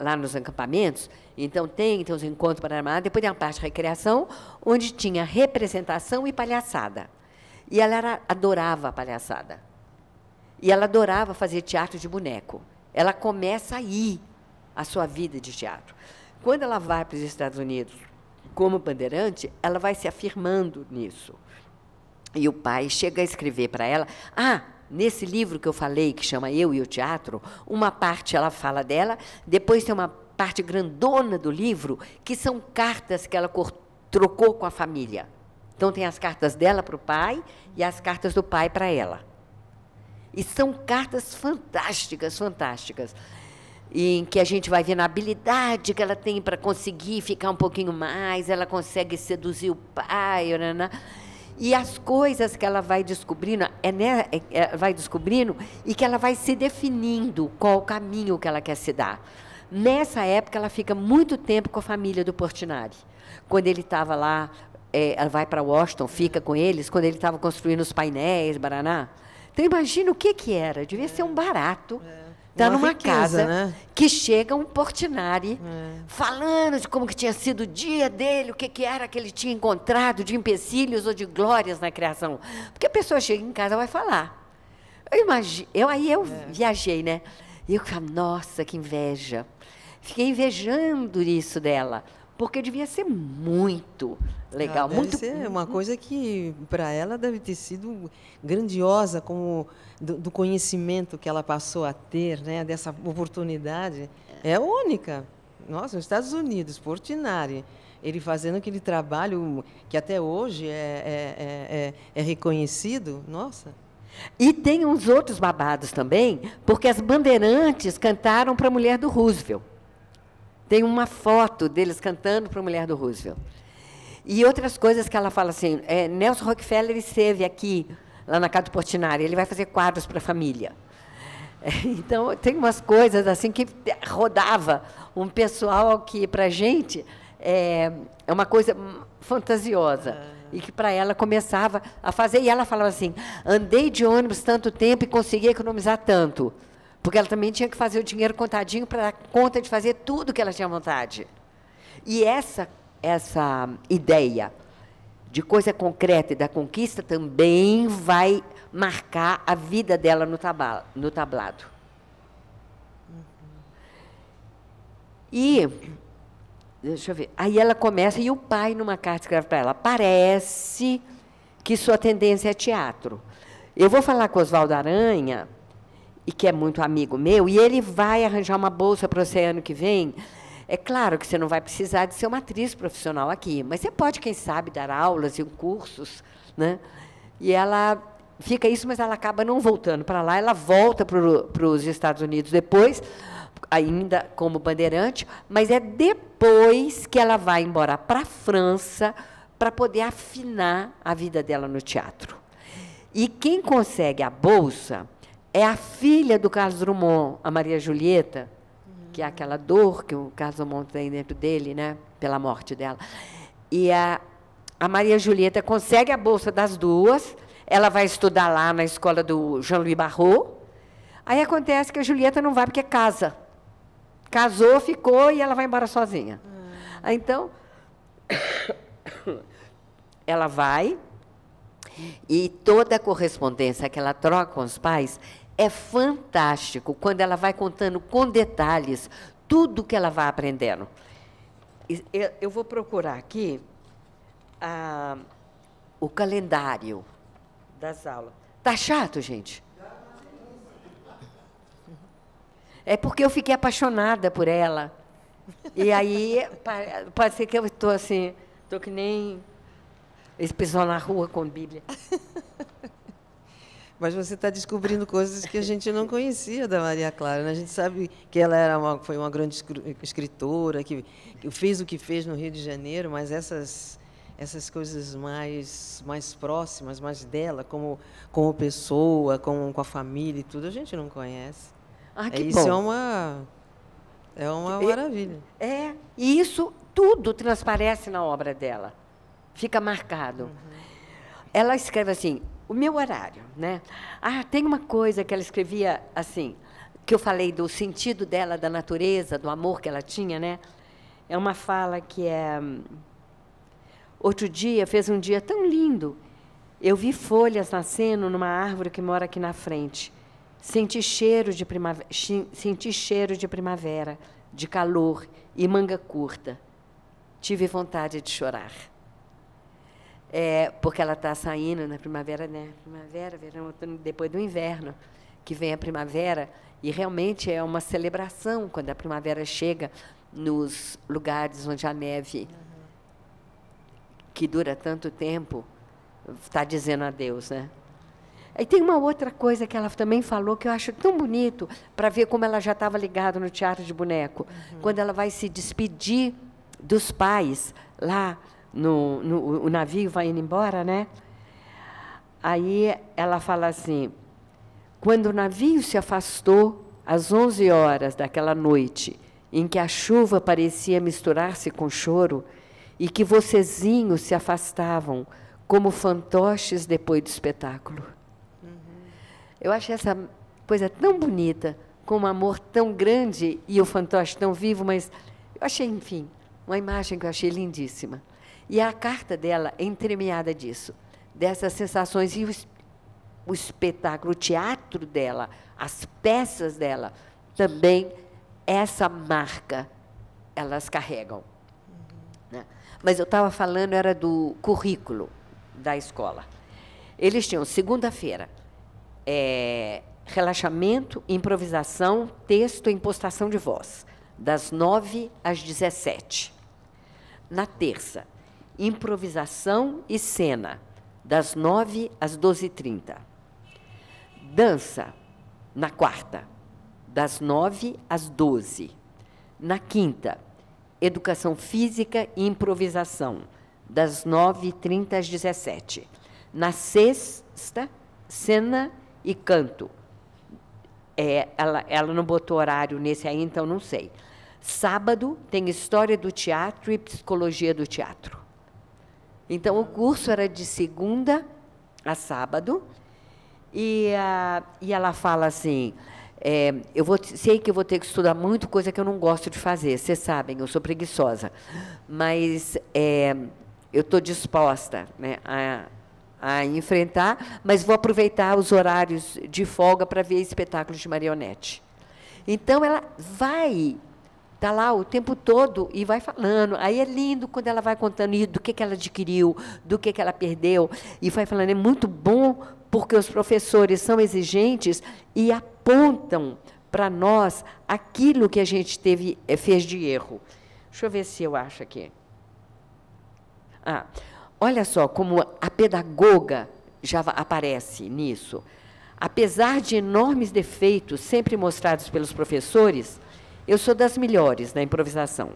lá nos acampamentos, então tem os encontros para armar, depois tem uma parte de recreação, onde tinha representação e palhaçada. E ela adorava a palhaçada. E ela adorava fazer teatro de boneco. Ela começa aí a sua vida de teatro. Quando ela vai para os Estados Unidos como bandeirante, ela vai se afirmando nisso. E o pai chega a escrever para ela, nesse livro que eu falei, que chama Eu e o Teatro, uma parte ela fala dela, depois tem uma parte grandona do livro, que são cartas que ela trocou com a família. Então, tem as cartas dela para o pai e as cartas do pai para ela. E são cartas fantásticas, fantásticas, em que a gente vai vendo a habilidade que ela tem para conseguir ficar um pouquinho mais, ela consegue seduzir o pai, e as coisas que ela vai descobrindo, vai descobrindo e que ela vai se definindo qual o caminho que ela quer se dar. Nessa época, ela fica muito tempo com a família do Portinari. Quando ele estava lá, ela vai para Washington, fica com eles, quando ele estava construindo os painéis, Baraná. Então, imagina o que era. Devia ser um barato. Está numa riqueza, casa, né? Que chega um Portinari falando de como que tinha sido o dia dele, o que era que ele tinha encontrado de empecilhos ou de glórias na criação. Porque a pessoa chega em casa e vai falar. Eu imagino, eu viajei, né? E eu falei, nossa, que inveja. Fiquei invejando isso dela, porque devia ser muito legal. Deve muito ser uma coisa que, para ela, deve ter sido grandiosa, como do conhecimento que ela passou a ter, né, dessa oportunidade. É única. Nossa, nos Estados Unidos, Portinari, ele fazendo aquele trabalho que até hoje é reconhecido. Nossa. E tem uns outros babados também, porque as bandeirantes cantaram para a mulher do Roosevelt. Tem uma foto deles cantando para a mulher do Roosevelt. E outras coisas que ela fala assim, Nelson Rockefeller esteve aqui, lá na casa do Portinari, ele vai fazer quadros para a família. Então, tem umas coisas assim que rodava um pessoal que, para a gente, é uma coisa fantasiosa. E que, para ela, começava a fazer. E ela falava assim, andei de ônibus tanto tempo e consegui economizar tanto. Porque ela também tinha que fazer o dinheiro contadinho para dar conta de fazer tudo que ela tinha vontade. E essa ideia de coisa concreta e da conquista também vai marcar a vida dela no tablado. E, deixa eu ver, aí ela começa, e o pai, numa carta, escreve para ela, parece que sua tendência é teatro. Eu vou falar com o Oswaldo Aranha, e que é muito amigo meu, e ele vai arranjar uma bolsa para você ano que vem. É claro que você não vai precisar de ser uma atriz profissional aqui, mas você pode, quem sabe, dar aulas e cursos, né? E ela fica isso, mas ela acaba não voltando para lá, ela volta para os Estados Unidos depois, ainda como bandeirante, mas é depois que ela vai embora para a França para poder afinar a vida dela no teatro. E quem consegue a bolsa é a filha do Carlos Drummond, a Maria Julieta, que é aquela dor que o Carlos Drummond tem dentro dele, né, pela morte dela. E a Maria Julieta consegue a bolsa das duas, ela vai estudar lá na escola do Jean-Louis Barrault. Aí acontece que a Julieta não vai porque casa. Casou, ficou e ela vai embora sozinha. Então, ela vai, e toda a correspondência que ela troca com os pais é fantástico, quando ela vai contando com detalhes tudo que ela vai aprendendo. Eu vou procurar aqui o calendário das aulas. Tá chato, gente? É porque eu fiquei apaixonada por ela. E aí, pode ser que eu estou assim, estou que nem esse pessoal na rua com Bíblia. Mas você está descobrindo coisas que a gente não conhecia da Maria Clara, né? A gente sabe que ela foi uma grande escritora, que fez o que fez no Rio de Janeiro, mas essas coisas mais próximas, mais dela, como pessoa, com a família e tudo, a gente não conhece. Ah, que isso bom. É uma maravilha. E isso tudo transparece na obra dela. Fica marcado. Uhum. Ela escreve assim, o meu horário, né? Tem uma coisa que ela escrevia assim, que eu falei do sentido dela, da natureza, do amor que ela tinha, né? É uma fala que é... Outro dia, fez um dia tão lindo, eu vi folhas nascendo numa árvore que mora aqui na frente. Senti cheiro de primavera, de calor e manga curta. Tive vontade de chorar. Porque ela está saindo na primavera, né? Primavera, verão, outono, depois do inverno, que vem a primavera, e realmente é uma celebração quando a primavera chega nos lugares onde a neve, que dura tanto tempo, está dizendo adeus, né? E tem uma outra coisa que ela também falou, que eu acho tão bonito, para ver como ela já estava ligada no teatro de boneco. Quando ela vai se despedir dos pais, lá, o navio vai indo embora, né? Aí ela fala assim, quando o navio se afastou, às 11 horas daquela noite, em que a chuva parecia misturar-se com choro, e que vocezinhos se afastavam, como fantoches depois do espetáculo. Eu achei essa coisa tão bonita, com um amor tão grande e o fantoche tão vivo, mas eu achei, enfim, uma imagem que eu achei lindíssima. E a carta dela é entremeada disso, dessas sensações. E o espetáculo, o teatro dela, as peças dela, também, essa marca, elas carregam. Né? Mas eu estava falando, era do currículo da escola. Eles tinham, segunda-feira, relaxamento, improvisação, texto e impostação de voz, das 9 às 17. Na terça, improvisação e cena, das 9 às 12h30. Dança, na quarta, das 9 às 12. Na quinta, educação física e improvisação, das 9h30 às 17. Na sexta, cena e canto. Ela não botou horário nesse aí, então não sei. Sábado tem história do teatro e psicologia do teatro. Então, o curso era de segunda a sábado, e ela fala assim, Sei que eu vou ter que estudar muito, coisa que eu não gosto de fazer. Vocês sabem, eu sou preguiçosa. Mas eu estou disposta, né, a enfrentar, mas vou aproveitar os horários de folga para ver espetáculos de marionete. Então, ela vai estar lá o tempo todo e vai falando. Aí é lindo quando ela vai contando do que ela adquiriu, do que ela perdeu, e vai falando. É muito bom, porque os professores são exigentes e apontam para nós aquilo que a gente fez de erro. Deixa eu ver se eu acho aqui. Olha só como a pedagoga já aparece nisso. Apesar de enormes defeitos sempre mostrados pelos professores, eu sou das melhores na improvisação.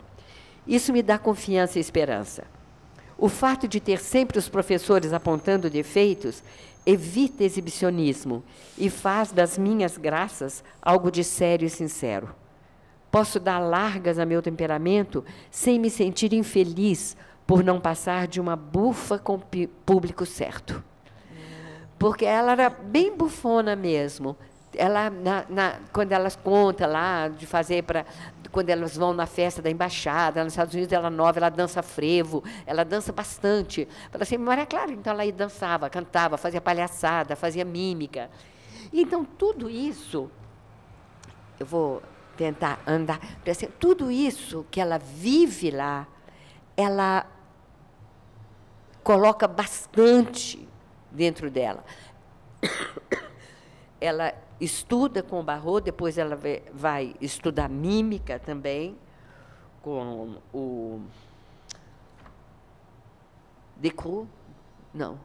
Isso me dá confiança e esperança. O fato de ter sempre os professores apontando defeitos evita exibicionismo e faz das minhas graças algo de sério e sincero. Posso dar largas a meu temperamento sem me sentir infeliz por não passar de uma bufa com o público certo. Porque ela era bem bufona mesmo. Ela, quando elas contam lá de fazer quando elas vão na festa da embaixada, nos Estados Unidos, ela é nova, ela dança frevo, ela dança bastante. Fala assim, Maria Clara, então ela aí dançava, cantava, fazia palhaçada, fazia mímica. Então, tudo isso, eu vou tentar andar, assim, tudo isso que ela vive lá, ela coloca bastante dentro dela. Ela estuda com o Barrault, depois ela vai estudar mímica também, com o Decroux. Não.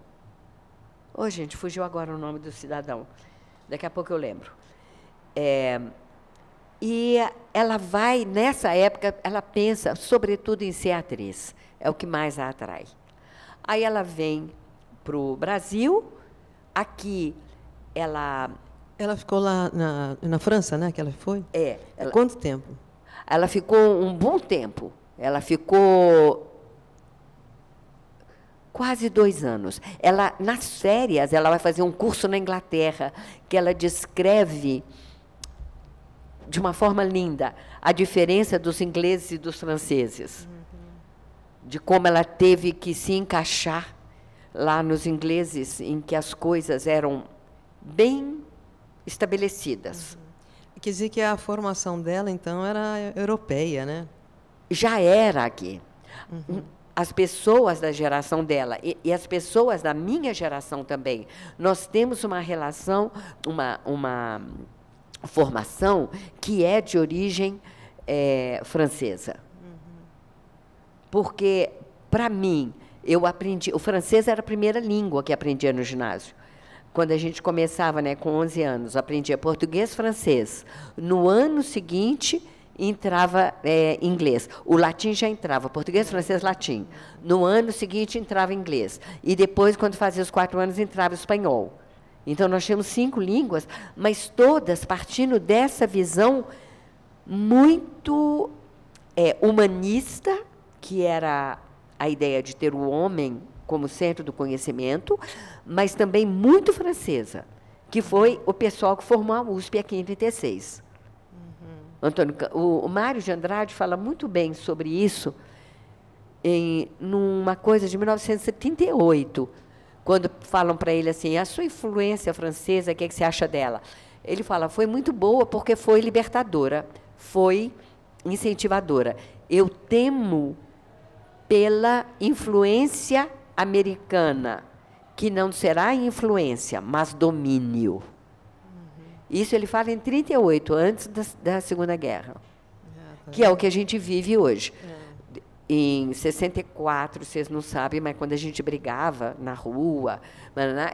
Gente, fugiu agora o nome do cidadão. Daqui a pouco eu lembro. E ela vai, nessa época, ela pensa, sobretudo, em ser atriz. É o que mais a atrai. Aí ela vem para o Brasil. Aqui, ela ficou lá na França, né? Que ela foi? Há quanto tempo? Ela ficou um bom tempo. Ela ficou quase 2 anos. Nas férias, ela vai fazer um curso na Inglaterra, que ela descreve de uma forma linda a diferença dos ingleses e dos franceses. De como ela teve que se encaixar lá nos ingleses, em que as coisas eram bem estabelecidas. Quer dizer que a formação dela, então, era europeia, né? Já era aqui. As pessoas da geração dela e as pessoas da minha geração também, nós temos uma relação, uma formação que é de origem francesa. Porque, para mim, eu aprendi... O francês era a primeira língua que aprendia no ginásio. Quando a gente começava, né, com 11 anos, aprendia português, francês. No ano seguinte, entrava inglês. O latim já entrava, português, francês, latim. No ano seguinte, entrava inglês. E depois, quando fazia os 4 anos, entrava espanhol. Então, nós tínhamos 5 línguas, mas todas partindo dessa visão muito humanista, que era a ideia de ter o homem como centro do conhecimento, mas também muito francesa, que foi o pessoal que formou a USP aqui em 36. Antônio, o Mário de Andrade fala muito bem sobre isso numa coisa de 1978, quando falam para ele assim, a sua influência francesa, o que você acha dela? Ele fala, foi muito boa porque foi libertadora, foi incentivadora. Eu temo pela influência americana, que não será influência, mas domínio. Isso ele fala em 38, antes da Segunda Guerra, que é o que a gente vive hoje. Em 64, vocês não sabem, mas quando a gente brigava na rua,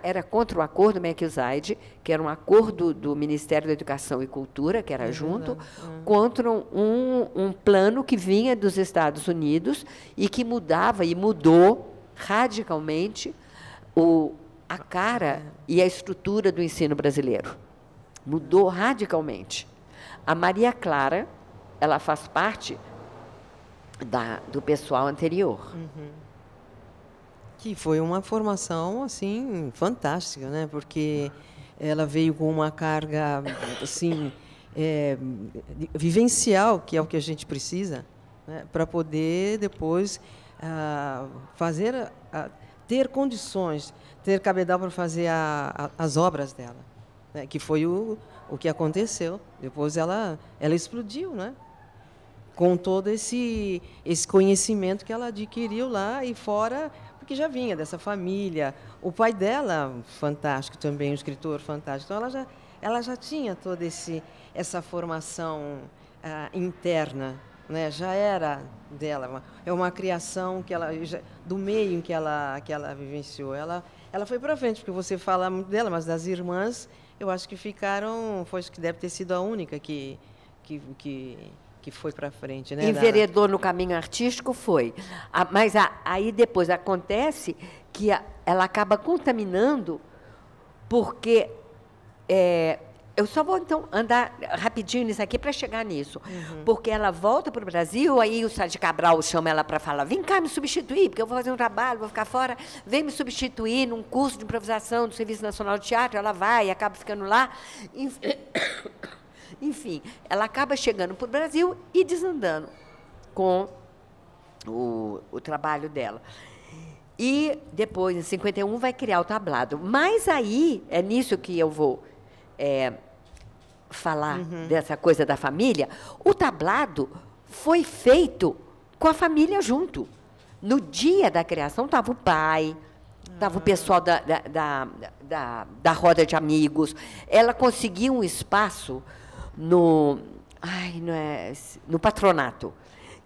era contra o acordo McZeid, que era um acordo do Ministério da Educação e Cultura, que era junto, contra um plano que vinha dos Estados Unidos e que mudava e mudou radicalmente a cara e a estrutura do ensino brasileiro. Mudou radicalmente. A Maria Clara, ela faz parte do pessoal anterior. Que foi uma formação assim fantástica, né? Porque ela veio com uma carga assim vivencial, que é o que a gente precisa, né, para poder depois ter condições, ter cabedal para fazer as obras dela, né, que foi o que aconteceu. Depois ela explodiu, né, com todo esse conhecimento que ela adquiriu lá e fora, porque já vinha dessa família. O pai dela, fantástico também, um escritor fantástico. Então, ela já tinha toda essa formação interna, né? Já era dela. É uma criação que do meio em que ela vivenciou. Ela foi para frente, porque você fala muito dela, mas das irmãs, eu acho que acho que deve ter sido a única que foi para frente, né? Enveredou no caminho artístico, foi. Mas aí depois acontece que ela acaba contaminando, porque eu só vou, então, andar rapidinho nisso aqui para chegar nisso. Porque ela volta para o Brasil, aí o Sade Cabral chama ela para falar, vem cá me substituir, porque eu vou fazer um trabalho, vou ficar fora, vem me substituir num curso de improvisação do Serviço Nacional de Teatro. Ela vai e acaba ficando lá. Enfim, ela acaba chegando para o Brasil e desandando com o trabalho dela. E depois, em 51, vai criar o tablado. Mas aí, é nisso que eu vou falar, dessa coisa da família. O tablado foi feito com a família junto. No dia da criação, estava o pai, estava o pessoal da roda de amigos. Ela conseguiu um espaço no patronato,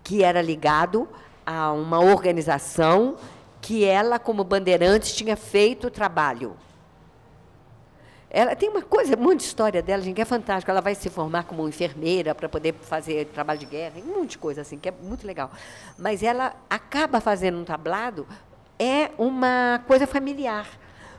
que era ligado a uma organização que ela, como bandeirante, tinha feito o trabalho. Ela tem uma coisa, muita história dela, gente, que é fantástica. Ela vai se formar como enfermeira para poder fazer trabalho de guerra, um monte de coisa assim, que é muito legal. Mas ela acaba fazendo um tablado, é uma coisa familiar.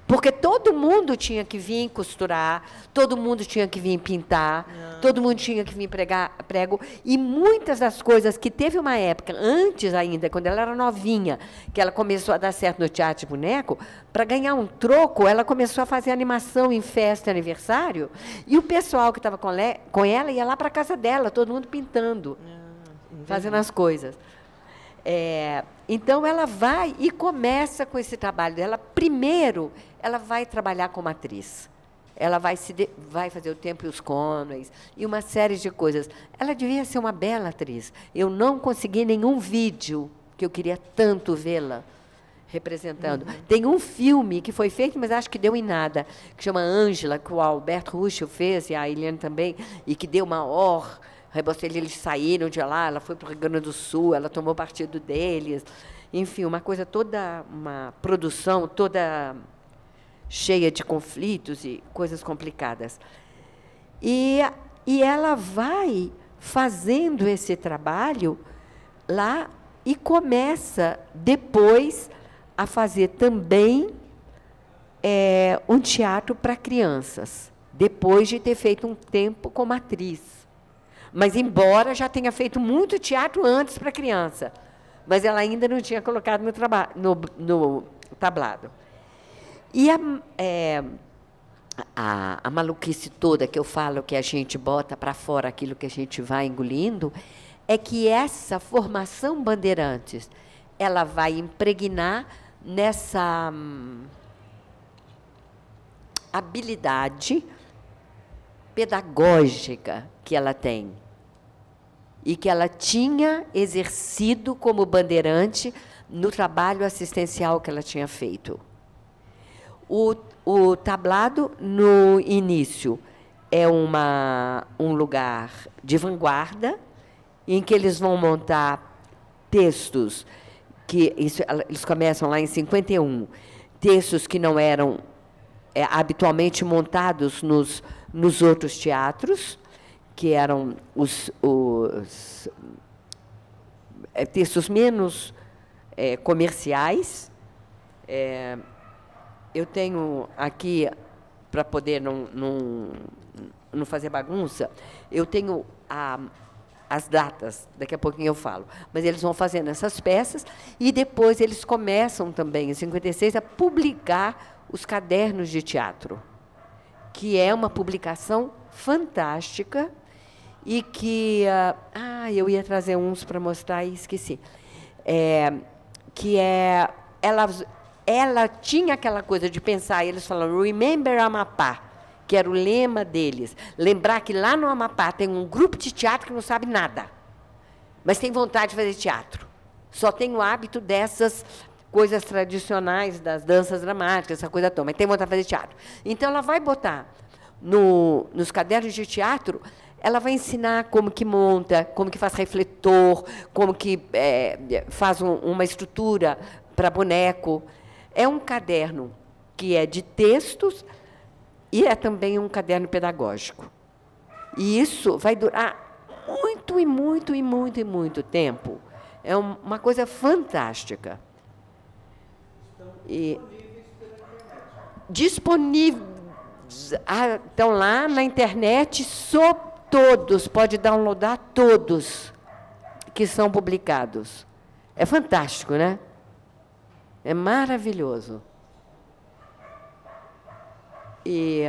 Porque todo mundo tinha que vir costurar, todo mundo tinha que vir pintar, todo mundo tinha que vir pregar prego. E muitas das coisas que teve uma época, antes ainda, quando ela era novinha, que ela começou a dar certo no teatro de boneco, para ganhar um troco, ela começou a fazer animação em festa e aniversário, e o pessoal que estava com ela ia lá para a casa dela, todo mundo pintando, fazendo as coisas. Então, ela vai e começa com esse trabalho dela. Primeiro, ela vai trabalhar como atriz. Ela vai fazer O Tempo e os Cônoes e uma série de coisas. Ela devia ser uma bela atriz. Eu não consegui nenhum vídeo, que eu queria tanto vê-la representando. Tem um filme que foi feito, mas acho que deu em nada, que chama Ângela, que o Alberto Ruschel fez, e a Eliane também, e que deu maior... Eles saíram de lá, ela foi para o Rio Grande do Sul, ela tomou partido deles. Enfim, uma coisa toda, uma produção toda cheia de conflitos e coisas complicadas. E ela vai fazendo esse trabalho lá e começa, depois, a fazer também um teatro para crianças, depois de ter feito um tempo como atriz. Mas, embora já tenha feito muito teatro antes para criança, mas ela ainda não tinha colocado no tablado. E a maluquice toda que eu falo, que a gente bota para fora aquilo que a gente vai engolindo, é que essa formação Bandeirantes, ela vai impregnar nessa habilidade pedagógica que ela tem e que ela tinha exercido como bandeirante no trabalho assistencial que ela tinha feito. O tablado, no início, é um lugar de vanguarda, em que eles vão montar textos, eles começam lá em 51, textos que não eram habitualmente montados nos outros teatros, que eram os textos menos comerciais. Eu tenho aqui, para poder não fazer bagunça, eu tenho as datas, daqui a pouquinho eu falo, mas eles vão fazendo essas peças e depois eles começam também, em 56, a publicar os cadernos de teatro, que é uma publicação fantástica e que... eu ia trazer uns para mostrar e esqueci. Ela tinha aquela coisa de pensar, eles falam, Remember Amapá, que era o lema deles. Lembrar que lá no Amapá tem um grupo de teatro que não sabe nada, mas tem vontade de fazer teatro. Só tem o hábito dessas coisas tradicionais, das danças dramáticas, essa coisa toda, mas tem vontade de fazer teatro. Então, ela vai botar nos cadernos de teatro, ela vai ensinar como que monta, como que faz refletor, como que faz uma estrutura para boneco. É um caderno que é de textos e é também um caderno pedagógico. E isso vai durar muito, e muito, e muito, e muito tempo. É uma coisa fantástica. E disponíveis, estão lá na internet, todos, pode downloadar todos que são publicados. É fantástico, né? É maravilhoso. E,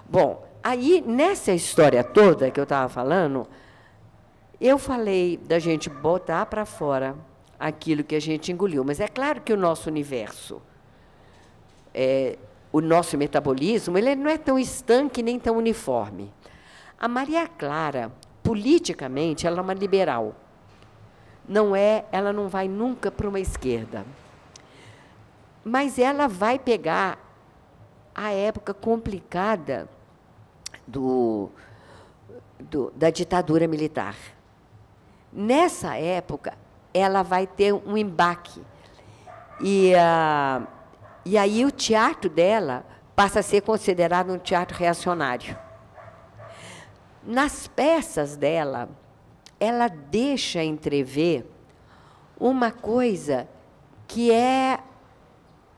bom, aí, nessa história toda que eu estava falando, eu falei da gente botar para fora aquilo que a gente engoliu. Mas é claro que o nosso universo, o nosso metabolismo, ele não é tão estanque nem tão uniforme. A Maria Clara, politicamente, ela é uma liberal. Ela não vai nunca para uma esquerda. Mas ela vai pegar a época complicada da ditadura militar. Nessa época, ela vai ter um embaque. E aí o teatro dela passa a ser considerado um teatro reacionário. Nas peças dela, ela deixa entrever uma coisa que é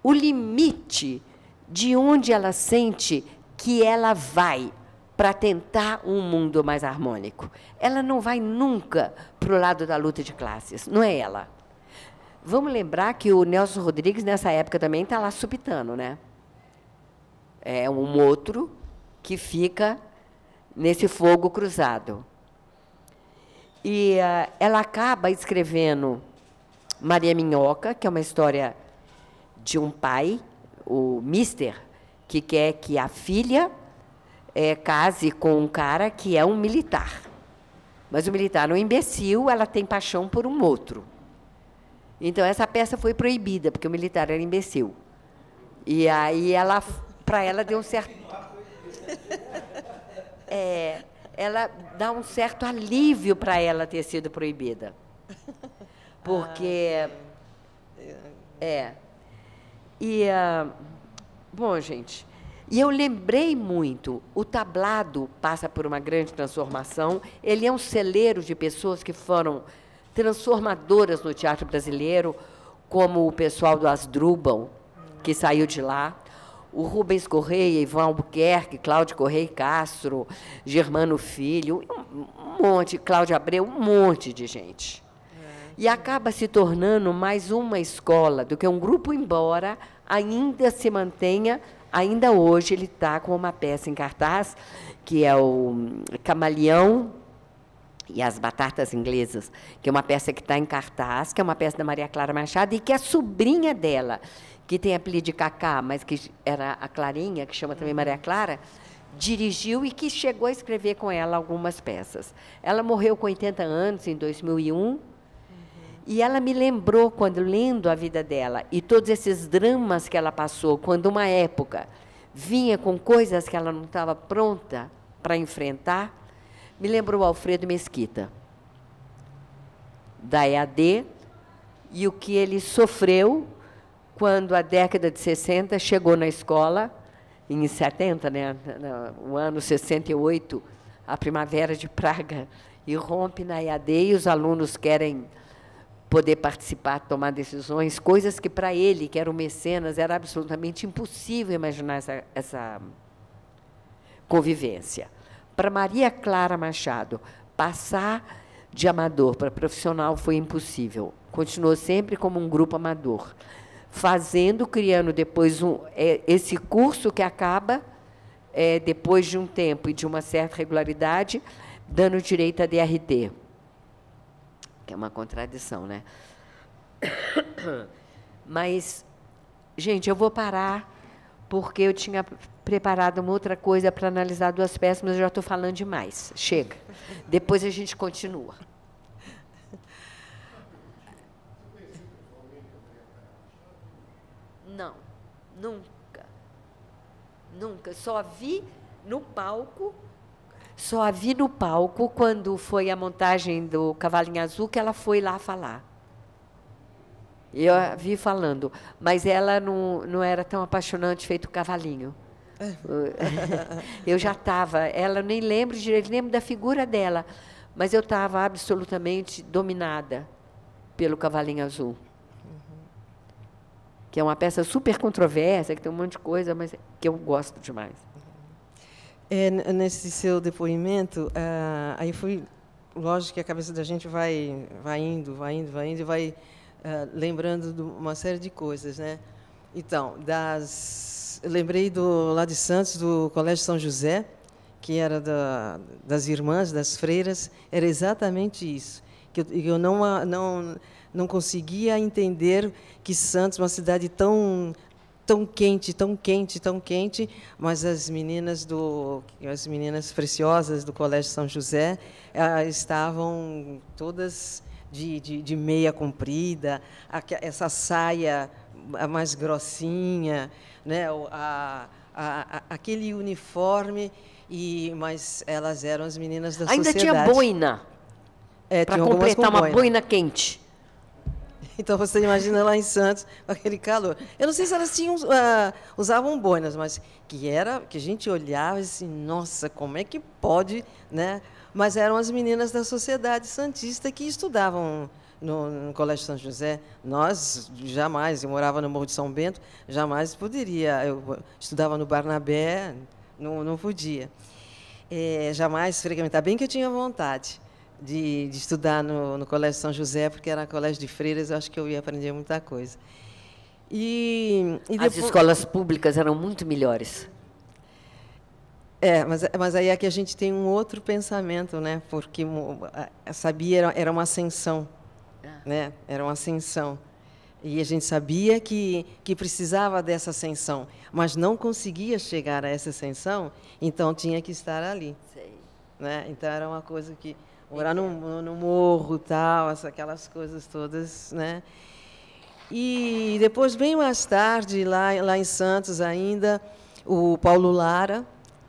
o limite de onde ela sente que ela vai para tentar um mundo mais harmônico. Ela não vai nunca para o lado da luta de classes, não é ela. Vamos lembrar que o Nelson Rodrigues, nessa época, também está lá subitando, né? É um outro que fica nesse fogo cruzado. E ela acaba escrevendo Maria Minhoca, que é uma história de um pai, o Mister, que quer que a filha case com um cara que é um militar. Mas o militar é um imbecil, ela tem paixão por um outro. Então, essa peça foi proibida, porque o militar era imbecil. E aí, para ela, deu um certo... ela dá um certo alívio para ela ter sido proibida. Porque... bom, gente... E eu lembrei muito, o tablado passa por uma grande transformação, ele é um celeiro de pessoas que foram transformadoras no teatro brasileiro, como o pessoal do Asdrubal, que saiu de lá, o Rubens Correia, Ivan Albuquerque, Cláudio Correia Castro, Germano Filho, um monte, Cláudio Abreu, um monte de gente. E acaba se tornando mais uma escola do que um grupo, embora ainda se mantenha. Ainda hoje ele está com uma peça em cartaz, que é o Camaleão e as Batatas Inglesas, que é uma peça que está em cartaz, que é uma peça da Maria Clara Machado, e que a sobrinha dela, que tem apelido de Cacá, mas que era a Clarinha, que chama também Maria Clara, dirigiu e que chegou a escrever com ela algumas peças. Ela morreu com 80 anos, em 2001, e ela me lembrou, quando lendo a vida dela, e todos esses dramas que ela passou, quando uma época vinha com coisas que ela não estava pronta para enfrentar, me lembrou o Alfredo Mesquita, da EAD, e o que ele sofreu quando a década de 60 chegou na escola, em 70, né, o ano 68, a Primavera de Praga, e rompe na EAD, e os alunos querem poder participar, tomar decisões, coisas que, para ele, que era o mecenas, era absolutamente impossível imaginar essa convivência. Para Maria Clara Machado, passar de amador para profissional foi impossível. Continuou sempre como um grupo amador, criando depois esse curso que acaba, depois de um tempo e de uma certa regularidade, dando direito a DRT, que é uma contradição, né? Mas, gente, eu vou parar, porque eu tinha preparado uma outra coisa para analisar 2 peças, mas eu já estou falando demais. Chega. Depois a gente continua. Não, nunca. Nunca. Só a vi no palco quando foi a montagem do Cavalinho Azul, que ela foi lá falar. Eu a vi falando, mas ela não era tão apaixonante feito o Cavalinho. Eu já estava, ela nem lembro direito, lembro da figura dela, mas eu estava absolutamente dominada pelo Cavalinho Azul. Que é uma peça super controversa, que tem um monte de coisa, mas que eu gosto demais. Nesse seu depoimento, aí foi, lógico que a cabeça da gente vai indo, e vai lembrando de uma série de coisas, né? Então, eu lembrei lá de Santos, do Colégio São José, que era das irmãs, das freiras, era exatamente isso. Que eu não conseguia entender que Santos, uma cidade tão quente, mas as meninas preciosas do Colégio São José estavam todas de meia comprida, essa saia mais grossinha, né? Aquele uniforme, mas elas eram as meninas da Ainda sociedade. tinha boina, para completar uma boina quente. Então, você imagina lá em Santos, aquele calor. Eu não sei se elas usavam boinas, mas que a gente olhava e assim, nossa, como é que pode, né? Mas eram as meninas da sociedade santista que estudavam no Colégio São José. Nós, jamais, eu morava no Morro de São Bento, jamais poderia. Eu estudava no Barnabé, não podia. Jamais frequentar, bem que eu tinha vontade de estudar no Colégio São José, porque era colégio de freiras, eu acho que eu ia aprender muita coisa. E depois... As escolas públicas eram muito melhores. Mas aí é que a gente tem um outro pensamento, né? Porque sabia era uma ascensão, né? Era uma ascensão. E a gente sabia que precisava dessa ascensão, mas não conseguia chegar a essa ascensão, então tinha que estar ali. Sei. Né? Então era uma coisa que morar no morro, tal, aquelas coisas todas, né? E depois, bem mais tarde, lá em Santos ainda, o Paulo Lara,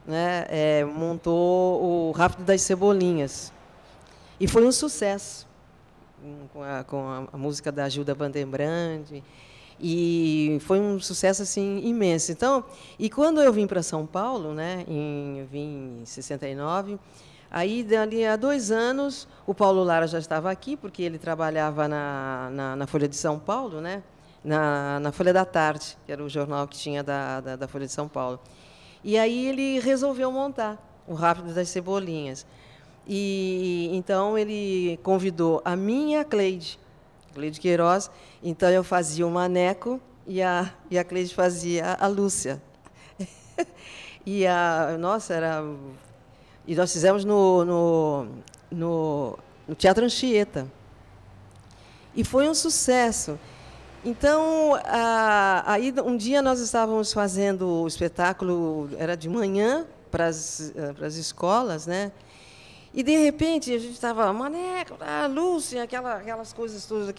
né, montou o Rápido das Cebolinhas. E foi um sucesso, com a música da Gilda Vandenbrand, e foi um sucesso assim imenso. Então, e quando eu vim para São Paulo, né, eu vim em 69, aí dali a 2 anos o Paulo Lara já estava aqui, porque ele trabalhava na Folha de São Paulo, né, na Folha da Tarde, que era o jornal que tinha da Folha de São Paulo. E aí ele resolveu montar o Rápido das Cebolinhas. E então ele convidou a minha Cleide Queiroz. Então eu fazia o Maneco e a Cleide fazia a Lúcia. Nossa, e nós fizemos no Teatro Anchieta. E foi um sucesso. Então, aí um dia nós estávamos fazendo o espetáculo, era de manhã, para as escolas, né? E, de repente, a gente estava, Maneco, Lúcia, aquelas coisas todas,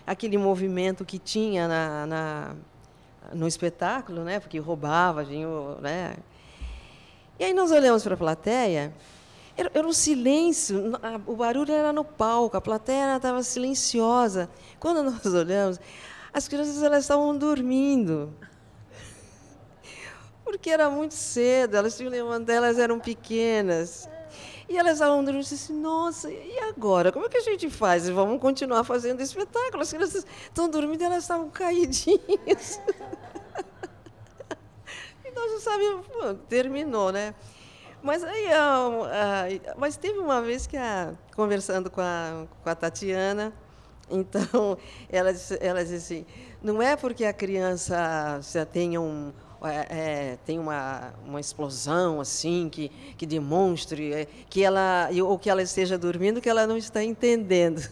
aquele movimento que tinha no espetáculo, né? Porque roubava, né? E aí nós olhamos para a plateia, era um silêncio, o barulho era no palco, a plateia estava silenciosa. Quando nós olhamos, as crianças estavam dormindo, porque era muito cedo, elas eram pequenas. E elas estavam dormindo e disse, nossa, e agora? Como é que a gente faz? Vamos continuar fazendo espetáculo. As crianças estão dormindo e elas estavam caidinhas. E nós não sabíamos, terminou, né? Mas mas teve uma vez que, conversando com a Tatiana, então, ela disse assim, não é porque a criança já tenha tem uma explosão assim que demonstre que ela, ou que ela esteja dormindo, que ela não está entendendo.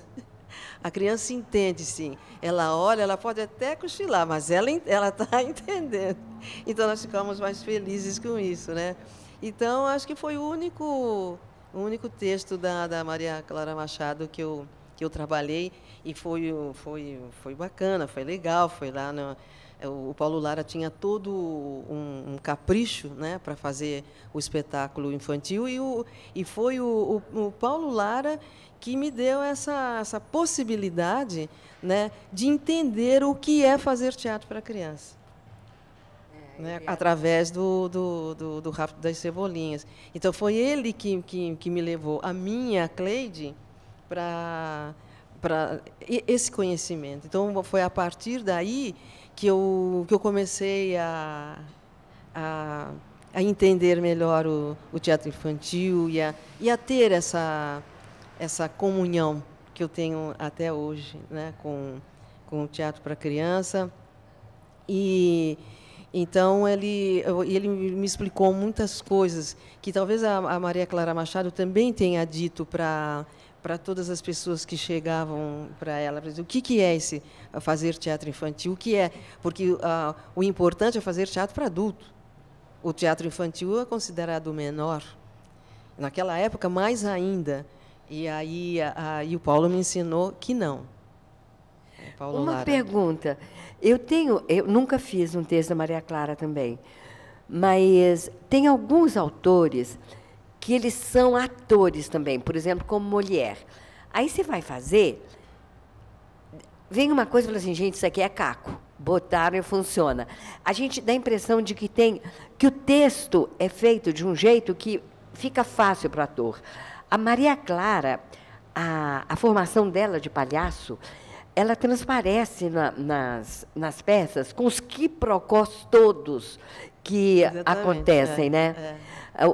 A criança entende, sim. Ela olha, ela pode até cochilar, mas ela está entendendo. Então, nós ficamos mais felizes com isso, né? Então, acho que foi o único texto da Maria Clara Machado que eu trabalhei, e foi bacana, foi legal. Foi lá o Paulo Lara tinha todo um capricho, né, para fazer o espetáculo infantil, e foi o Paulo Lara que me deu essa possibilidade, né, de entender o que é fazer teatro para criança, né, através do Rápido das Cebolinhas. Então, foi ele que me levou, a minha Cleide, para esse conhecimento. Então, foi a partir daí que eu comecei a entender melhor o teatro infantil e a ter essa comunhão que eu tenho até hoje, né, com o teatro para criança. E então ele me explicou muitas coisas que talvez a Maria Clara Machado também tenha dito para todas as pessoas que chegavam para ela. O que é esse fazer teatro infantil? O que é? Porque o importante é fazer teatro para adulto. O teatro infantil é considerado menor. Naquela época, mais ainda. E aí o Paulo me ensinou que não. Uma pergunta. Eu nunca fiz um texto da Maria Clara também, mas tem alguns autores que eles são atores também, por exemplo, como Molière. Aí você vai fazer, vem uma coisa e fala assim, gente, isso aqui é caco, botaram e funciona. A gente dá a impressão de que o texto é feito de um jeito que fica fácil para o ator. A Maria Clara, a formação dela de palhaço, ela transparece nas peças com os quiprocós todos que acontecem, né?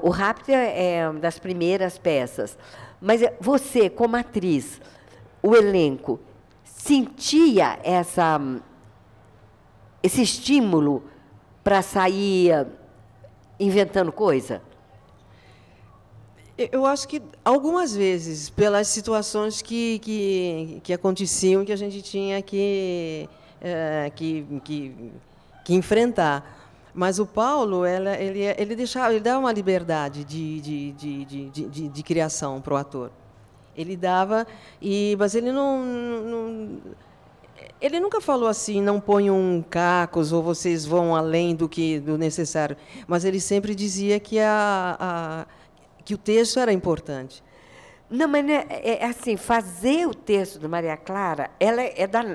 O Rápido é uma das primeiras peças. Mas você, como atriz, o elenco, sentia esse estímulo para sair inventando coisa? Eu acho que algumas vezes, pelas situações que aconteciam, que a gente tinha que enfrentar. Mas o Paulo, ele dava uma liberdade de criação para o ator. Ele dava, mas ele ele nunca falou assim, não ponham cacos ou vocês vão além do necessário. Mas ele sempre dizia que que o texto era importante. Não, mas é assim, fazer o texto do Maria Clara,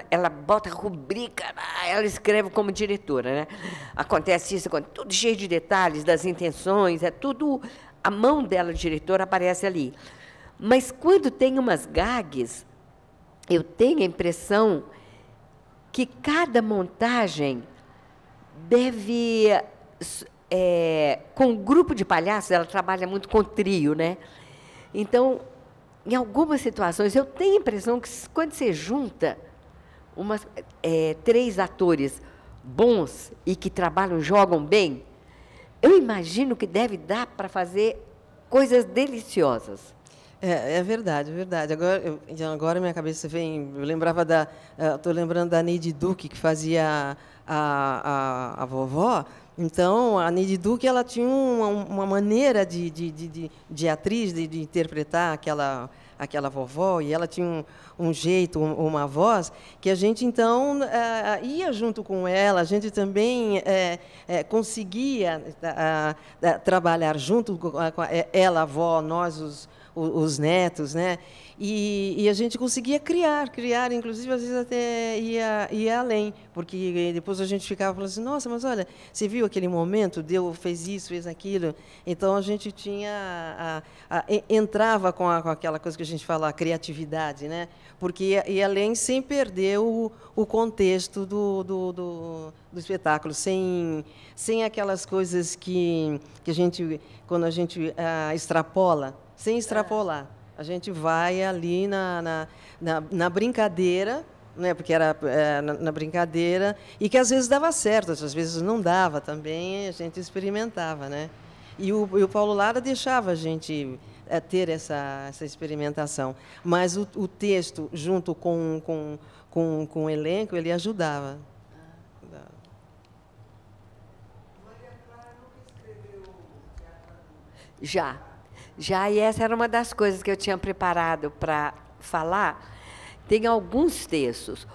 ela bota rubrica, ela escreve como diretora, né? Acontece isso, tudo cheio de detalhes, das intenções, é tudo, a mão dela, diretora, aparece ali. Mas quando tem umas gags, eu tenho a impressão que cada montagem deve... com um grupo de palhaços, ela trabalha muito com trio, né? Então, em algumas situações, eu tenho a impressão que quando você junta 3 atores bons e que trabalham, jogam bem, eu imagino que deve dar para fazer coisas deliciosas. É verdade, é verdade. Agora minha cabeça vem... Estou lembrando da Neide Duque, que fazia a vovó. Então, a Neide Duque, ela tinha uma maneira de atriz, de interpretar aquela vovó, e ela tinha um jeito, uma voz, que a gente, então, ia junto com ela, a gente também conseguia trabalhar junto com ela, a avó, nós, os netos, né? E a gente conseguia criar, inclusive, às vezes até ia além, porque depois a gente ficava falando assim, nossa, mas olha, você viu aquele momento, fez isso, fez aquilo. Então, a gente entrava com aquela coisa que a gente fala, a criatividade, né? Porque ia além sem perder o contexto do espetáculo, sem aquelas coisas que a gente, quando a gente extrapola, sem extrapolar. A gente vai ali na brincadeira, né, porque era na brincadeira, e que às vezes dava certo, às vezes não dava também, a gente experimentava, né? E o Paulo Lara deixava a gente ter essa experimentação, mas o texto, junto com o elenco, ele ajudava. Já. E essa era uma das coisas que eu tinha preparado para falar. Tem alguns textos.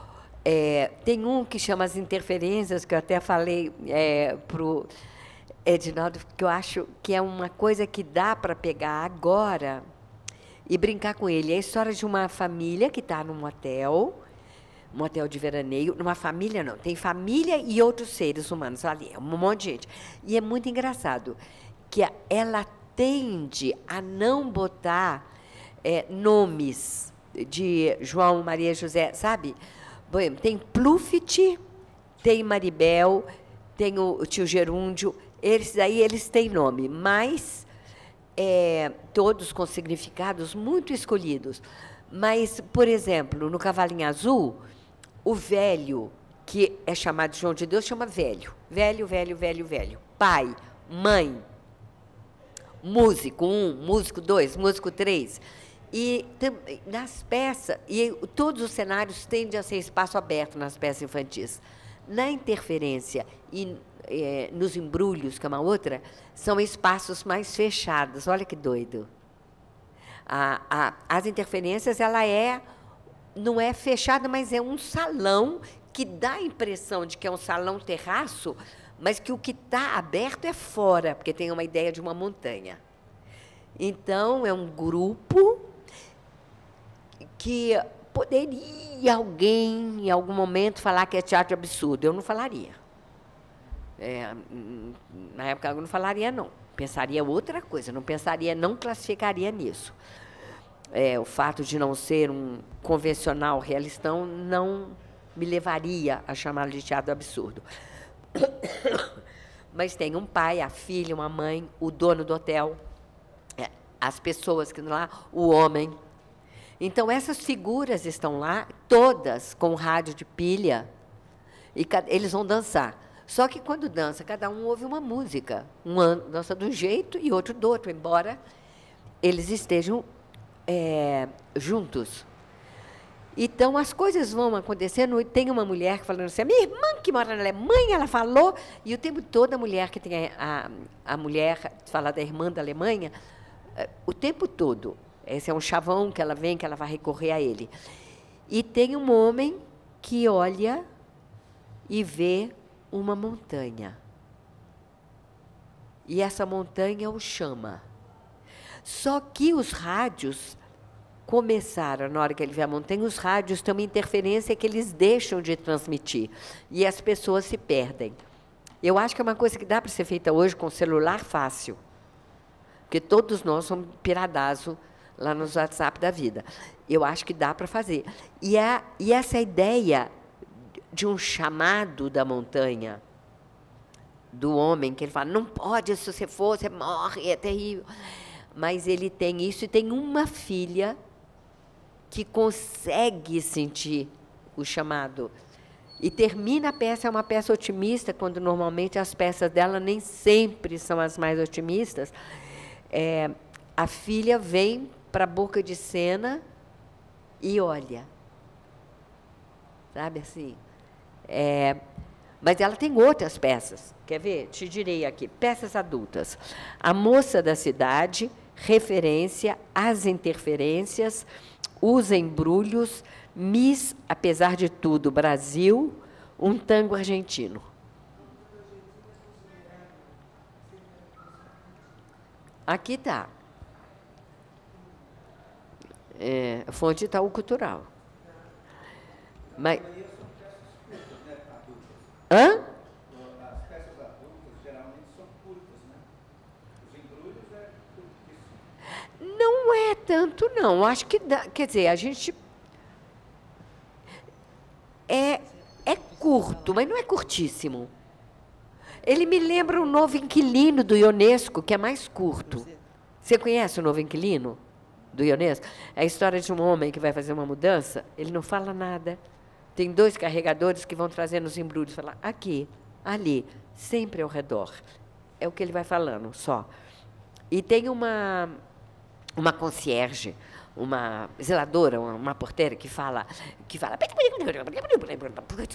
Tem um que chama As Interferências, que eu até falei para o Edinaldo, que eu acho que é uma coisa que dá para pegar agora e brincar com ele. É a história de uma família que está num motel de veraneio. Numa família, não. Tem família e outros seres humanos ali. É um monte de gente. E é muito engraçado que ela tende a não botar nomes de João, Maria, José, sabe? Tem Plufit, tem Maribel, tem o tio Gerúndio, eles têm nome, mas todos com significados muito escolhidos. Mas, por exemplo, no Cavalinho Azul, o velho, que é chamado de João de Deus, chama velho. Velho, velho, velho, velho. Pai, mãe, músico 1, músico 2, músico 3. E nas peças, e todos os cenários tendem a ser espaço aberto nas peças infantis. Na Interferência e nos Embrulhos, que é uma outra, são espaços mais fechados. Olha que doido. As Interferências, ela não é fechada, mas é um salão que dá a impressão de que é um salão terraço, mas que o que está aberto é fora, porque tem uma ideia de uma montanha. Então, é um grupo que poderia alguém, em algum momento, falar que é teatro absurdo. Eu não falaria. Na época, eu não falaria, não. Pensaria outra coisa, não classificaria nisso. O fato de não ser um convencional realistão não me levaria a chamá-lo de teatro absurdo. Mas tem um pai, a filha, uma mãe, o dono do hotel, as pessoas que estão lá, o homem. Então, essas figuras estão lá, todas com rádio de pilha, e eles vão dançar. Só que, quando dança, cada um ouve uma música. Um dança de um jeito e outro do outro, embora eles estejam juntos. Então, as coisas vão acontecendo. Tem uma mulher falando assim, a minha irmã que mora na Alemanha, ela falou, e o tempo todo a mulher que tem a mulher fala da irmã da Alemanha, o tempo todo. Esse é um chavão que ela vem, que ela vai recorrer a ele. E tem um homem que olha e vê uma montanha. E essa montanha o chama. Só que os rádios começaram, na hora que ele vê a montanha, os rádios têm uma interferência que eles deixam de transmitir. E as pessoas se perdem. Eu acho que é uma coisa que dá para ser feita hoje com celular fácil. Porque todos nós somos piradaço lá nos WhatsApp da vida. Eu acho que dá para fazer. E essa ideia de um chamado da montanha, do homem, que ele fala, não pode, se você for, você morre, é terrível. Mas ele tem isso, e tem uma filha que consegue sentir o chamado. E termina a peça, é uma peça otimista, quando normalmente as peças dela nem sempre são as mais otimistas. A filha vem para a boca de cena e olha. Sabe assim? Mas ela tem outras peças. Quer ver? Te direi aqui. Peças adultas. A Moça da Cidade, Referência, As Interferências, Os Embrulhos, Miss, Apesar de Tudo, Brasil, Um Tango Argentino. Aqui está. Fonte Itaú Cultural. Mas... Hã? As peças adultas geralmente são curtas, né? Os Embrulhos curtíssimo. Não é tanto, não. Acho que dá. Quer dizer, a gente. É curto, mas não é curtíssimo. Ele me lembra o Novo Inquilino do Ionesco, que é mais curto. Você conhece o Novo Inquilino do Ionesco? É a história de um homem que vai fazer uma mudança, ele não fala nada. tem 2 carregadores que vão trazendo os embrulhos. Fala, aqui, ali, sempre ao redor. É o que ele vai falando, só. E tem uma concierge, uma zeladora, uma porteira que fala, porque você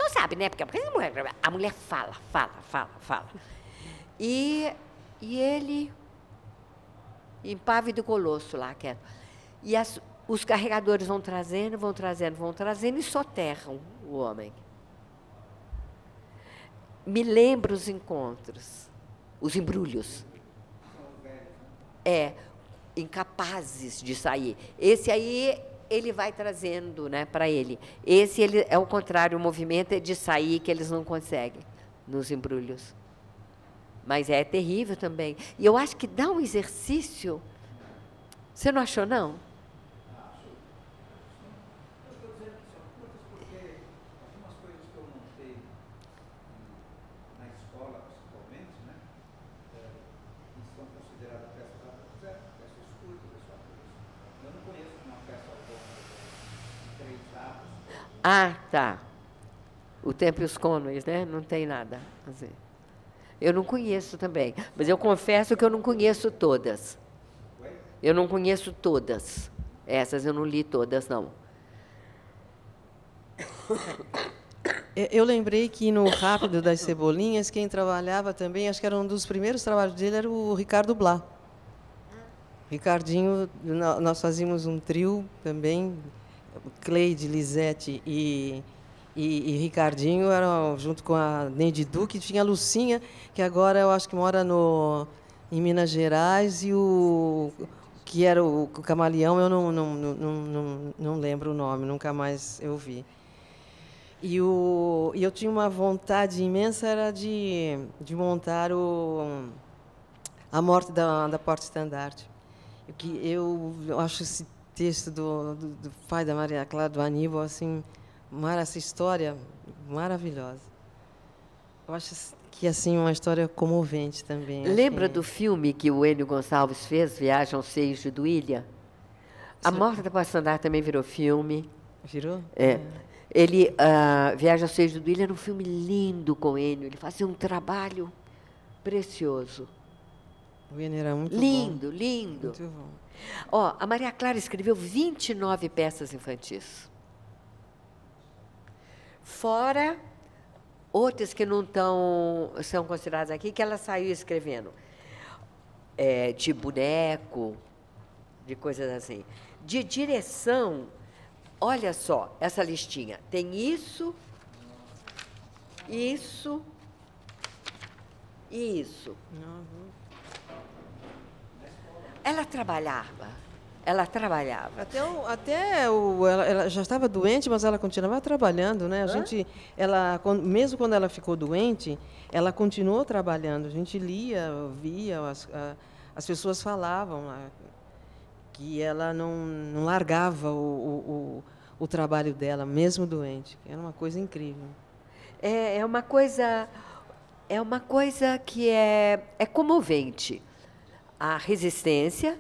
sabe, né? Porque a mulher fala. E ele, impávido colosso lá, quieto. E os carregadores vão trazendo e soterram o homem. Me lembra os encontros, os embrulhos. Incapazes de sair. Esse aí, ele vai trazendo, né, para ele. Esse é o contrário, o movimento é de sair, que eles não conseguem nos embrulhos. Mas é terrível também. E eu acho que dá um exercício. Você não achou, não? Eu estou dizendo que são curtas porque algumas coisas que eu montei na escola, principalmente, né, que são consideradas peças adultas, peças curtas, pessoal. Eu não conheço uma peça longa de 3 atos. Ah, tá. O Tempo e os Cônoes, né? Não tem nada a fazer. Eu não conheço também, mas eu confesso que eu não conheço todas. Eu não conheço todas. Essas eu não li todas, não. Eu lembrei que no Rápido das Cebolinhas, quem trabalhava também, acho que era um dos primeiros trabalhos dele, era o Ricardo Blá. Ricardinho, nós fazíamos um trio também, Cleide, Lisete e Ricardinho, eram junto com a Neide Duque, tinha a Lucinha, que agora eu acho que mora em Minas Gerais, e o que era o Camaleão, eu não lembro o nome, nunca mais eu vi. E eu tinha uma vontade imensa, era de montar A Morte da Porta-Estandarte. Eu acho esse texto do pai da Maria Clara, do Aníbal, assim, essa história maravilhosa. Eu acho que assim uma história comovente também. Lembra do filme que o Enio Gonçalves fez, Viagem aos Seios de Duília? A Morte da Porta-Estandarte também virou filme. Virou? É. Ele, Viagem aos Seios de Duília era um filme lindo com o Enio. Ele fazia um trabalho precioso. O Enio era muito lindo, bom. Lindo. Muito bom. Ó, a Maria Clara escreveu 29 peças infantis. Fora outras que não são consideradas aqui, que ela saiu escrevendo. De boneco, de coisas assim. De direção, olha só, essa listinha. Tem isso e isso. Ela trabalhava. Ela já estava doente, mas ela continuava trabalhando, né? Mesmo quando ela ficou doente, ela continuou trabalhando. A gente lia, via, as pessoas falavam que ela não largava o trabalho dela, mesmo doente. Era uma coisa incrível. É uma coisa que é comovente. A resistência.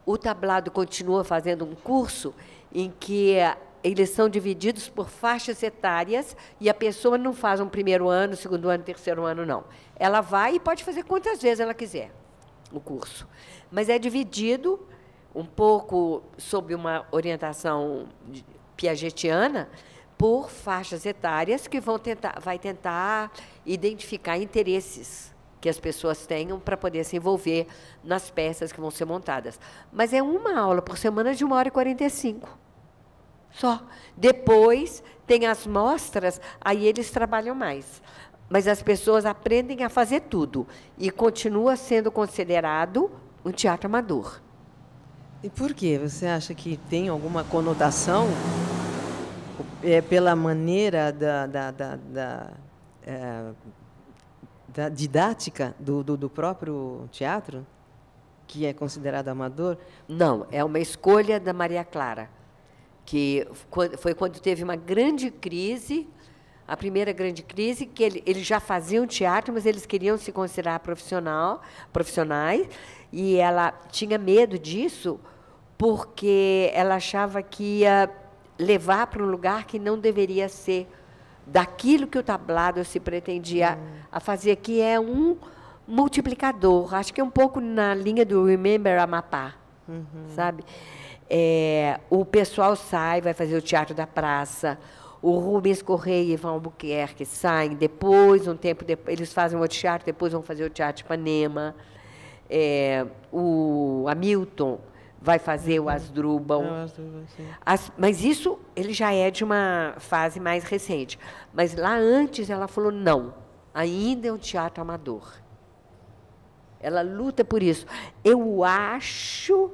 O tablado continua fazendo um curso em que eles são divididos por faixas etárias e a pessoa não faz um 1º ano, 2º ano, 3º ano, não. Ela vai e pode fazer quantas vezes ela quiser o curso. Mas é dividido um pouco sob uma orientação piagetiana por faixas etárias que vai tentar identificar interesses que as pessoas tenham para poder se envolver nas peças que vão ser montadas. Mas é uma aula por semana de 1h45. Só. Depois, tem as mostras, aí eles trabalham mais. Mas as pessoas aprendem a fazer tudo. E continua sendo considerado um teatro amador. E por quê? Você acha que tem alguma conotação pela maneira da didática do próprio teatro, que é considerado amador? Não, é uma escolha da Maria Clara, que foi quando teve uma grande crise, a primeira grande crise, que eles já faziam teatro, mas eles queriam se considerar profissionais, e ela tinha medo disso, porque ela achava que ia levar para um lugar que não deveria ser daquilo que o tablado se pretendia a fazer, que é um multiplicador. Acho que é um pouco na linha do Remember Amapá, sabe? O pessoal sai, vai fazer o Teatro da Praça, o Rubens Correia e Ivan Albuquerque saem, depois, um tempo depois, eles fazem outro teatro, depois vão fazer o Teatro de Ipanema, o Hamilton vai fazer o Asdrubal. Mas isso ele já é de uma fase mais recente. Mas lá antes ela falou, não, ainda é um teatro amador. Ela luta por isso. Eu acho,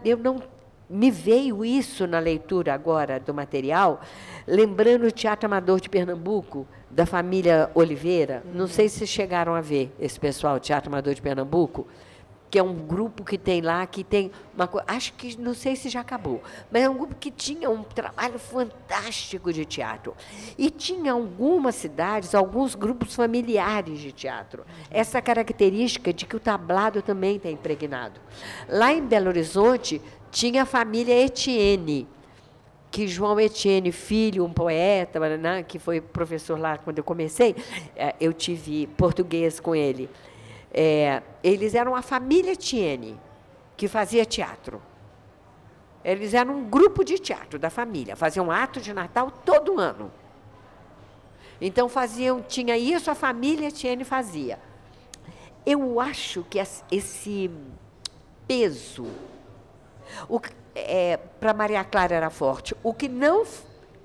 eu não me veio isso na leitura agora do material, lembrando o Teatro Amador de Pernambuco, da família Oliveira. Não sei se chegaram a ver esse pessoal, Teatro Amador de Pernambuco, que é um grupo que tem lá, que tem uma coisa, acho que, não sei se já acabou, mas é um grupo que tinha um trabalho fantástico de teatro. E tinha algumas cidades, alguns grupos familiares de teatro. Essa característica de que o tablado também está impregnado. Lá em Belo Horizonte, tinha a família Etienne, que João Etienne, filho, um poeta, né, que foi professor lá quando eu comecei, eu tive português com ele. Eles eram a família Etienne, que fazia teatro. Eles eram um grupo de teatro da família, faziam um ato de Natal todo ano. Então, tinha isso, a família Etienne fazia. Eu acho que esse peso, para Maria Clara era forte, o que não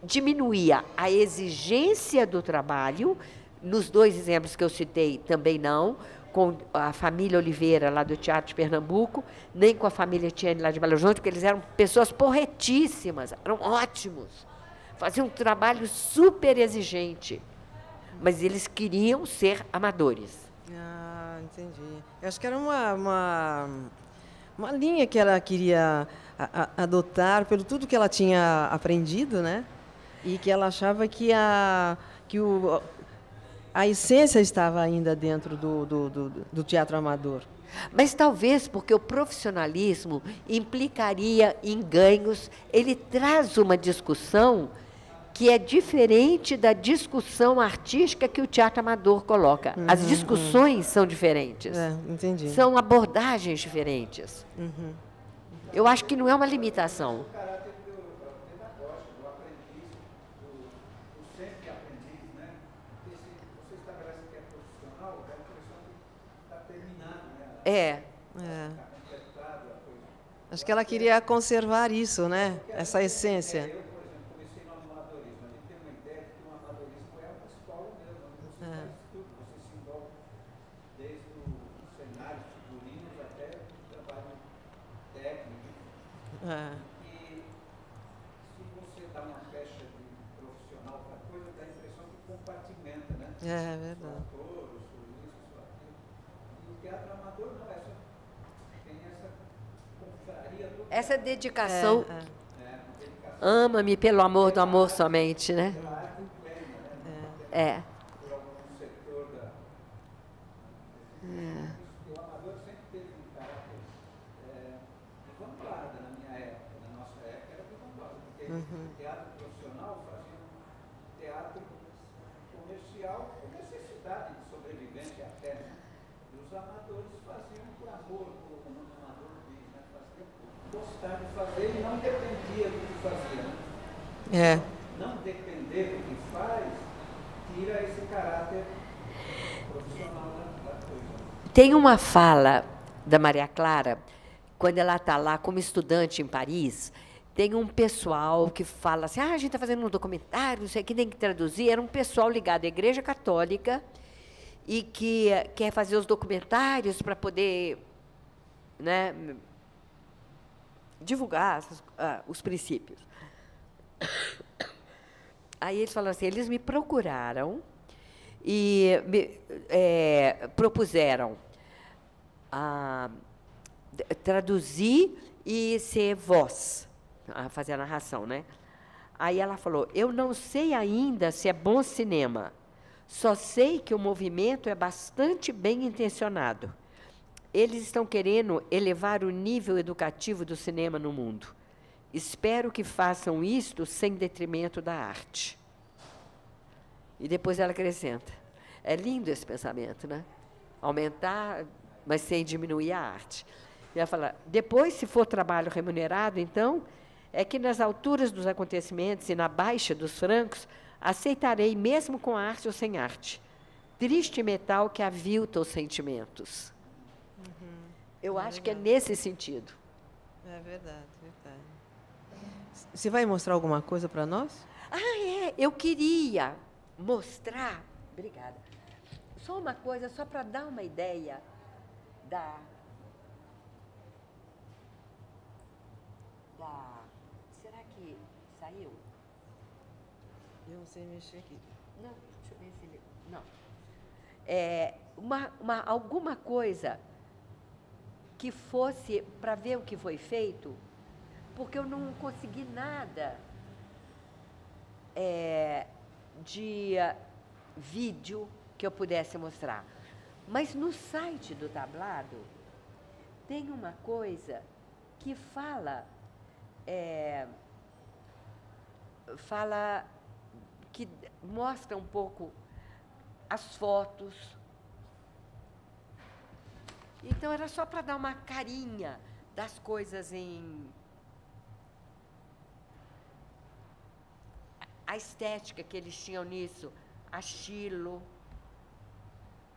diminuía a exigência do trabalho, nos dois exemplos que eu citei também não, com a família Oliveira, lá do Teatro de Pernambuco, nem com a família Etienne, lá de Belo Horizonte, porque eles eram pessoas porretíssimas, eram ótimos, faziam um trabalho super exigente, mas eles queriam ser amadores. Ah, entendi. Eu acho que era uma linha que ela queria adotar pelo tudo que ela tinha aprendido, né? E que ela achava que a essência estava ainda dentro do teatro amador. Mas talvez porque o profissionalismo implicaria em ganhos, ele traz uma discussão que é diferente da discussão artística que o teatro amador coloca. As discussões são diferentes. Entendi. São abordagens diferentes. Eu acho que não é uma limitação. Acho que ela queria conservar isso, né? Essa essência. Eu, por exemplo, comecei no amadorismo, a gente tem uma ideia de que o amadorismo é uma escola mesmo, onde você faz tudo, você se envolve desde o cenário, figurinos, até o trabalho técnico. E se você dá uma pecha de profissional para coisa, dá a impressão que compartimenta, né? É verdade. Essa dedicação, ama-me pelo amor do amor somente, né? O amador sempre teve um caráter de vanguarda na minha época, na nossa época era de vanguarda, porque o teatro profissional fazia um teatro comercial com necessidade de sobrevivência até, né? E os amadores faziam por amor, como o nome amador diz, né? Faziam por gostar de fazer e não dependia do que fazia, né? Não depender do que faz tira esse caráter profissional da coisa. Tem uma fala da Maria Clara, quando ela está lá como estudante em Paris, tem um pessoal que fala assim, a gente está fazendo um documentário, não sei o que, tem que traduzir. Era um pessoal ligado à Igreja Católica e que quer fazer os documentários para poder, né, divulgar os princípios. Aí eles falaram assim, eles me procuraram e me propuseram traduzir e ser voz, fazer a narração, né? Aí ela falou, eu não sei ainda se é bom cinema, só sei que o movimento é bastante bem intencionado. Eles estão querendo elevar o nível educativo do cinema no mundo. Espero que façam isto sem detrimento da arte. E depois ela acrescenta. É lindo esse pensamento, né? Aumentar, mas sem diminuir a arte. E ela fala, depois, se for trabalho remunerado, então, é que nas alturas dos acontecimentos e na baixa dos francos, aceitarei mesmo com arte ou sem arte. Triste metal que avilta os sentimentos. Eu acho que é nesse sentido. É verdade, verdade. Você vai mostrar alguma coisa para nós? Eu queria mostrar... Obrigada. Só uma coisa, só para dar uma ideia da... Será que saiu? Eu não sei mexer aqui. Não, deixa eu ver se ele... Não. Alguma coisa que fosse para ver o que foi feito, porque eu não consegui nada de vídeo que eu pudesse mostrar. Mas no site do tablado tem uma coisa que fala que mostra um pouco as fotos. Então, era só para dar uma carinha das coisas a estética que eles tinham nisso, a estilo,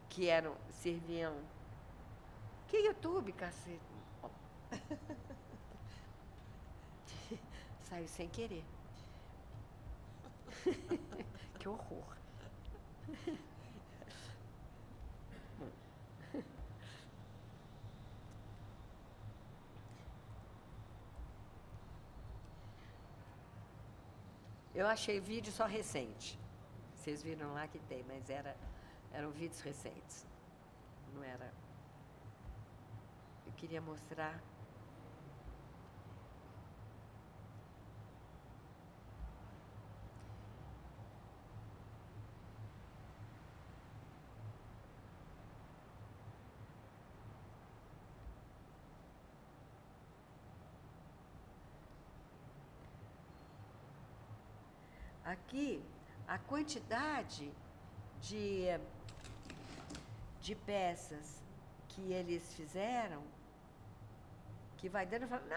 que serviam... Que YouTube, cacete? Oh. Saiu sem querer. Que horror. Eu achei vídeo só recente. Vocês viram lá que tem, mas eram vídeos recentes. Não era... Eu queria mostrar... Aqui, a quantidade de peças que eles fizeram, que vai dando e falando,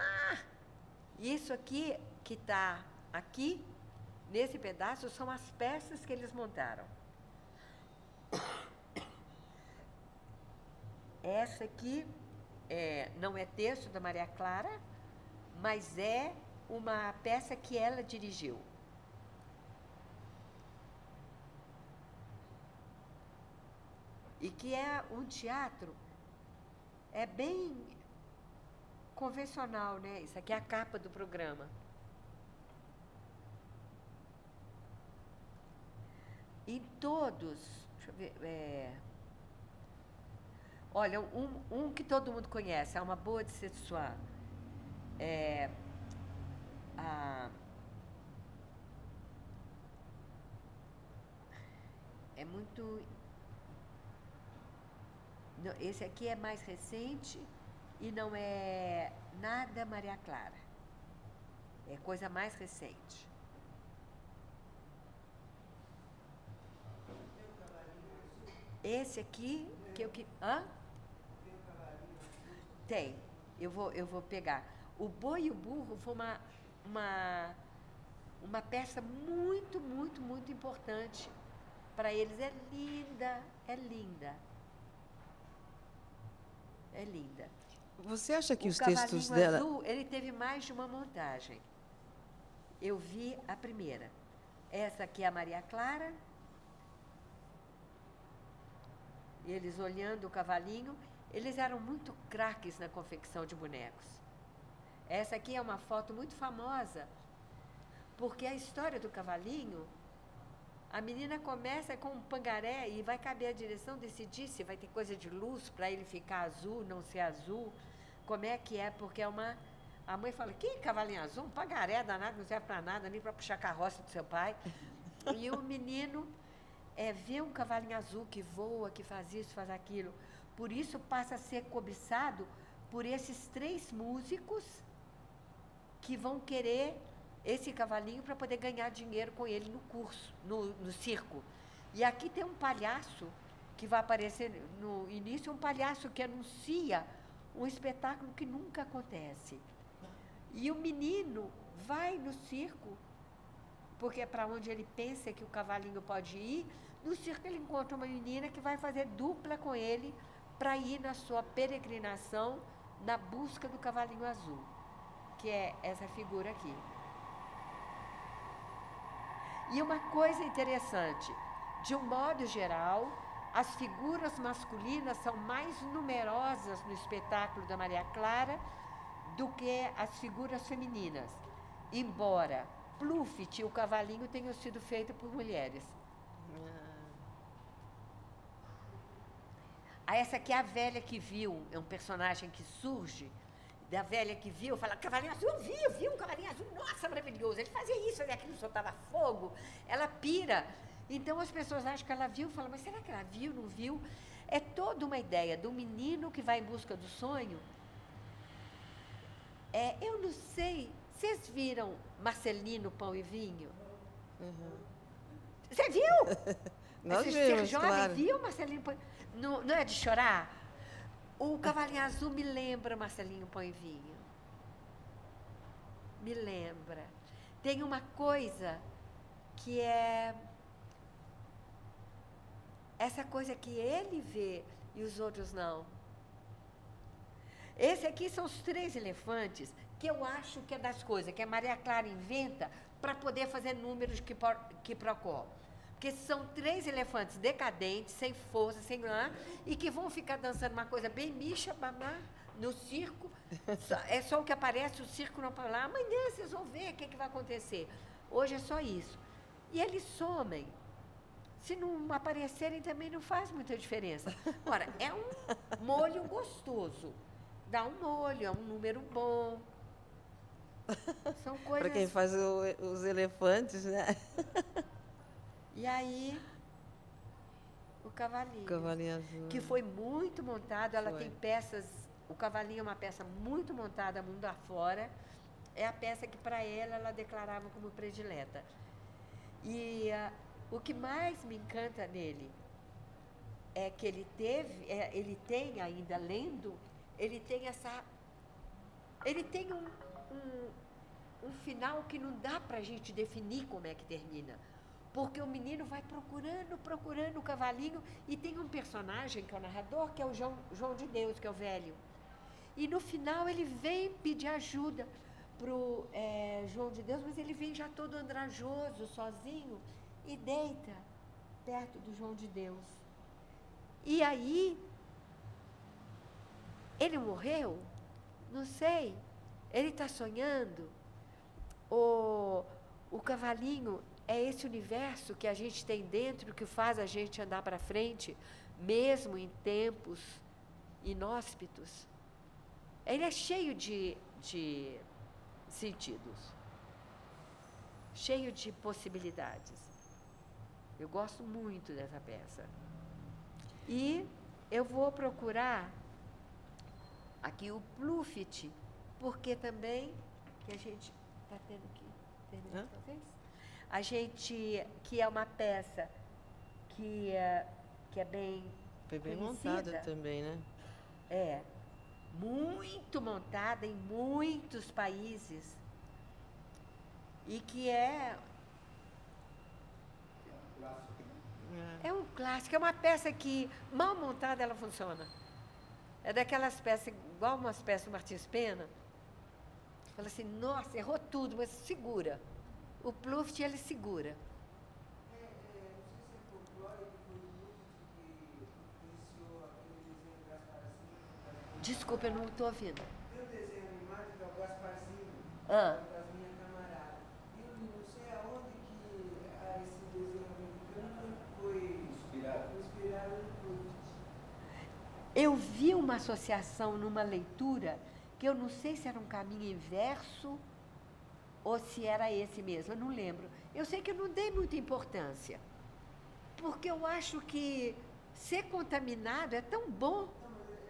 isso aqui que está aqui, nesse pedaço, são as peças que eles montaram. Essa aqui não é texto da Maria Clara, mas é uma peça que ela dirigiu. E que é um teatro, bem convencional, né? Isso aqui é a capa do programa. Em todos, deixa eu ver, olha, um que todo mundo conhece, é uma boa de Setsuan, é muito... Esse aqui é mais recente e não é nada Maria Clara. É coisa mais recente. Esse aqui, hã? Tem. Eu vou pegar. O Boi e o Burro foi uma peça muito, muito, muito importante para eles. É linda, é linda. É linda. Você acha que o os textos Cavalinho dela... Azul, ele teve mais de uma montagem. Eu vi a primeira. Essa aqui é a Maria Clara. Eles olhando o cavalinho. Eles eram muito craques na confecção de bonecos. Essa aqui é uma foto muito famosa, porque a história do cavalinho, a menina começa com um pangaré e vai caber a direção decidir se vai ter coisa de luz para ele ficar azul, não ser azul. Como é que é? Porque a mãe fala, que cavalinho azul? Um pangaré danado, não serve para nada, nem para puxar a carroça do seu pai. E o menino vê um cavalinho azul que voa, que faz isso, faz aquilo. Por isso passa a ser cobiçado por esses 3 músicos que vão querer esse cavalinho para poder ganhar dinheiro com ele no curso, no circo. E aqui tem um palhaço que vai aparecer no início, um palhaço que anuncia um espetáculo que nunca acontece. E o menino vai no circo, porque é para onde ele pensa que o cavalinho pode ir. No circo ele encontra uma menina que vai fazer dupla com ele para ir na sua peregrinação na busca do cavalinho azul, que é essa figura aqui. E uma coisa interessante, de um modo geral, as figuras masculinas são mais numerosas no espetáculo da Maria Clara do que as figuras femininas, embora Pluft e o cavalinho tenham sido feitos por mulheres. Essa aqui é a velha que viu, é um personagem que surge, da velha que viu, fala, cavalinho azul, eu vi um cavalinho azul, nossa, maravilhoso, ele fazia isso, fazia aquilo, soltava fogo, ela pira. Então as pessoas acham que ela viu, falam, mas será que ela viu, não viu? É toda uma ideia do menino que vai em busca do sonho. Eu não sei, vocês viram Marcelino Pão e Vinho? Uhum. Você viu? Nós Você vimos, jovem, claro. viu Marcelinho Pão? Não é de chorar? O Cavalinho Azul me lembra Marcelinho Pão e Vinho. Me lembra. Tem uma coisa que é essa coisa que ele vê e os outros não. Esse aqui são os 3 elefantes que eu acho que é das coisas que a Maria Clara inventa para poder fazer números que procó. Porque são 3 elefantes decadentes, sem força, sem nada, e que vão ficar dançando uma coisa bem micha, babá, no circo. É só o que aparece, o circo não para lá. Amanhã vocês vão ver o que vai acontecer. Hoje é só isso. E eles somem. Se não aparecerem, também não faz muita diferença. Ora, é um molho gostoso. Dá um molho, é um número bom. São coisas... Para quem faz os elefantes, né? E aí, o cavalinho. O cavalinho azul. Que foi muito montado, ela Foi. tem peças... O cavalinho é uma peça muito montada mundo afora. É a peça que, para ela declarava como predileta. E o que mais me encanta nele é que ele tem ainda, lendo, ele tem essa... Ele tem um final que não dá para a gente definir como é que termina. Porque o menino vai procurando o cavalinho, e tem um personagem que é o narrador, que é o João de Deus, que é o velho. E no final ele vem pedir ajuda para o João de Deus, mas ele vem já todo andrajoso, sozinho, e deita perto do João de Deus. E aí, ele morreu? Não sei. Ele está sonhando? O cavalinho é esse universo que a gente tem dentro, que faz a gente andar para frente, mesmo em tempos inóspitos. Ele é cheio de sentidos, cheio de possibilidades. Eu gosto muito dessa peça. E eu vou procurar aqui o Pluft, porque também, que a gente está tendo que terminar outra vez? A gente, que é uma peça que é bem Foi bem conhecida. montada também, né? É, muito montada em muitos países. E que é um clássico, é uma peça que, mal montada, ela funciona. É daquelas peças, igual umas peças do Martins Pena. Fala assim, nossa, errou tudo, mas segura. O Pluft, ele segura. Não sei se é folclore que foi o Pluft que iniciou aquele desenho do Gasparzinho. Desculpa, eu não estou ouvindo. Tem um desenho animado que é o Gasparzinho, Ah. das minhas camaradas. E eu não sei aonde que esse desenho americano foi inspirado no Pluft. Eu vi uma associação numa leitura que eu não sei se era um caminho inverso ou se era esse mesmo, eu não lembro. Eu sei que eu não dei muita importância, porque eu acho que ser contaminado é tão bom,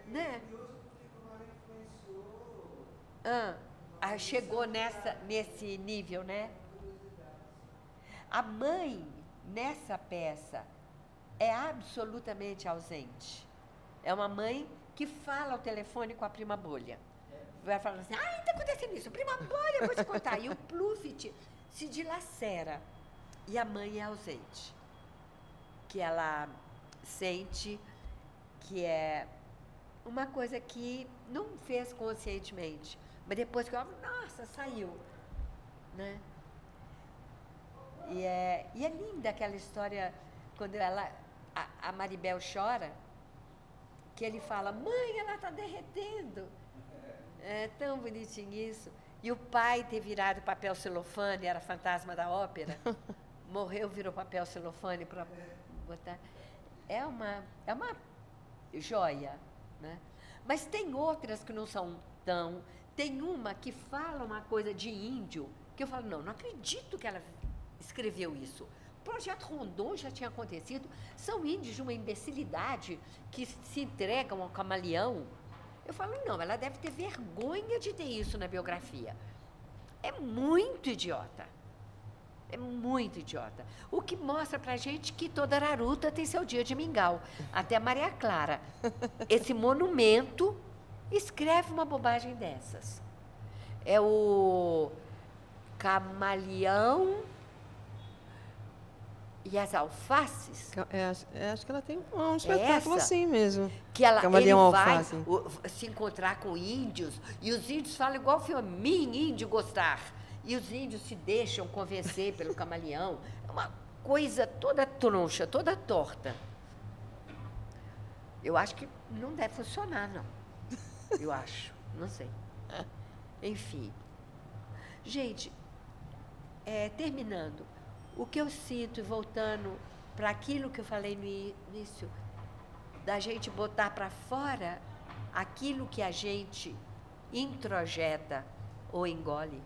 né? É curioso porque como ela influenciou chegou nesse nível, né? A mãe, nessa peça, é absolutamente ausente. É uma mãe que fala ao telefone com a prima Bolha. Vai falando assim, está acontecendo isso, prima Bolha, eu vou te contar. E o Pluft se dilacera. E a mãe é ausente. Que ela sente que é uma coisa que não fez conscientemente. Mas depois que ela, nossa, saiu. Né? E é linda aquela história, quando a Maribel chora, que ele fala, mãe, ela está derretendo. É tão bonitinho isso. E o pai ter virado papel celofane, era fantasma da ópera, morreu, virou papel celofane para botar. É uma joia. Né? Mas tem outras que não são tão... Tem uma que fala uma coisa de índio, que eu falo, não acredito que ela escreveu isso. O Projeto Rondon já tinha acontecido. São índios de uma imbecilidade que se entregam ao camaleão. Eu falo, não, ela deve ter vergonha de ter isso na biografia. É muito idiota. É muito idiota. O que mostra pra gente que toda Araruta tem seu dia de mingau. Até Maria Clara. Esse monumento escreve uma bobagem dessas. É o camaleão e as alfaces. Acho que ela tem um espetáculo assim mesmo. Que ele Camaleão vai alface. se encontrar com índios, e os índios falam igual o filme, mim, índio, gostar. E os índios se deixam convencer pelo camaleão. É uma coisa toda troncha, toda torta. Eu acho que não deve funcionar, não. Eu acho, não sei. Enfim. Gente, terminando, o que eu sinto, e voltando para aquilo que eu falei no início, da gente botar para fora aquilo que a gente introjeta ou engole.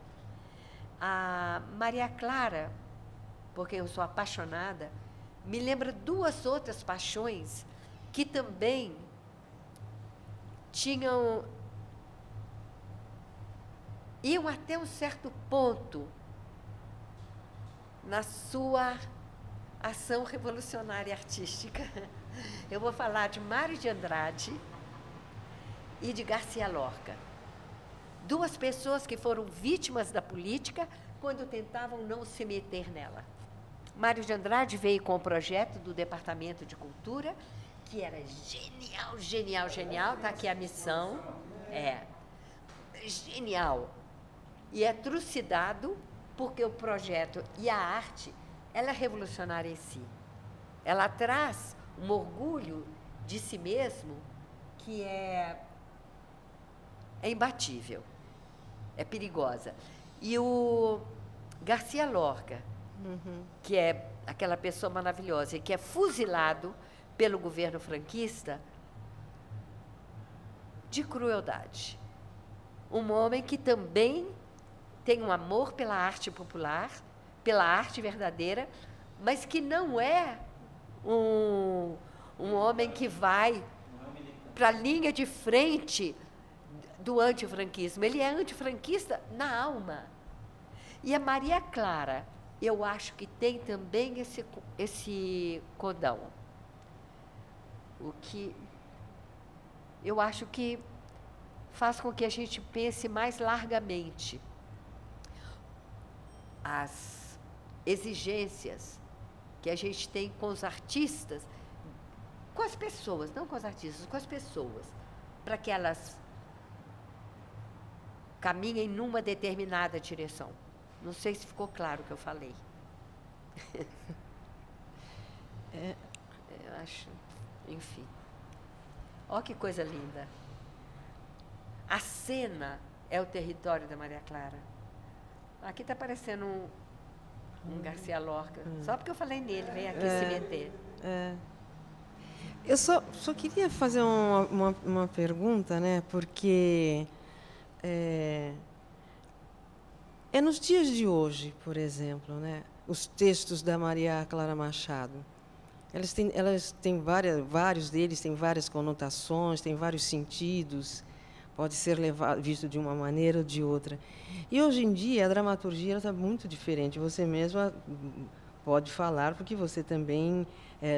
A Maria Clara, porque eu sou apaixonada, me lembra duas outras paixões que também iam até um certo ponto na sua ação revolucionária artística. Eu vou falar de Mário de Andrade e de Garcia Lorca. Duas pessoas que foram vítimas da política quando tentavam não se meter nela. Mário de Andrade veio com o projeto do Departamento de Cultura, que era genial, genial, genial. Está aqui a missão. Genial. E é trucidado porque o projeto e a arte, ela é revolucionária em si. Ela traz um orgulho de si mesmo que é imbatível, é perigosa. E o Garcia Lorca, que é aquela pessoa maravilhosa e que é fuzilado pelo governo franquista de crueldade. Um homem que também tem um amor pela arte popular, pela arte verdadeira, mas que não é um homem que vai para a linha de frente do antifranquismo. Ele é antifranquista na alma. E a Maria Clara, eu acho que tem também esse cordão. O que eu acho que faz com que a gente pense mais largamente as exigências que a gente tem com os artistas, com as pessoas, não com os artistas, com as pessoas, para que elas caminhem numa determinada direção. Não sei se ficou claro o que eu falei. Eu acho, enfim. Olha que coisa linda. A cena é o território da Maria Clara. Aqui está aparecendo um Garcia Lorca. Só porque eu falei nele, vem aqui se meter. Eu só queria fazer uma pergunta, né? Porque nos dias de hoje, por exemplo, né? Os textos da Maria Clara Machado, elas têm vários deles têm várias conotações, têm vários sentidos. pode ser visto de uma maneira ou de outra. E hoje em dia a dramaturgia está muito diferente. Você mesma pode falar, porque você também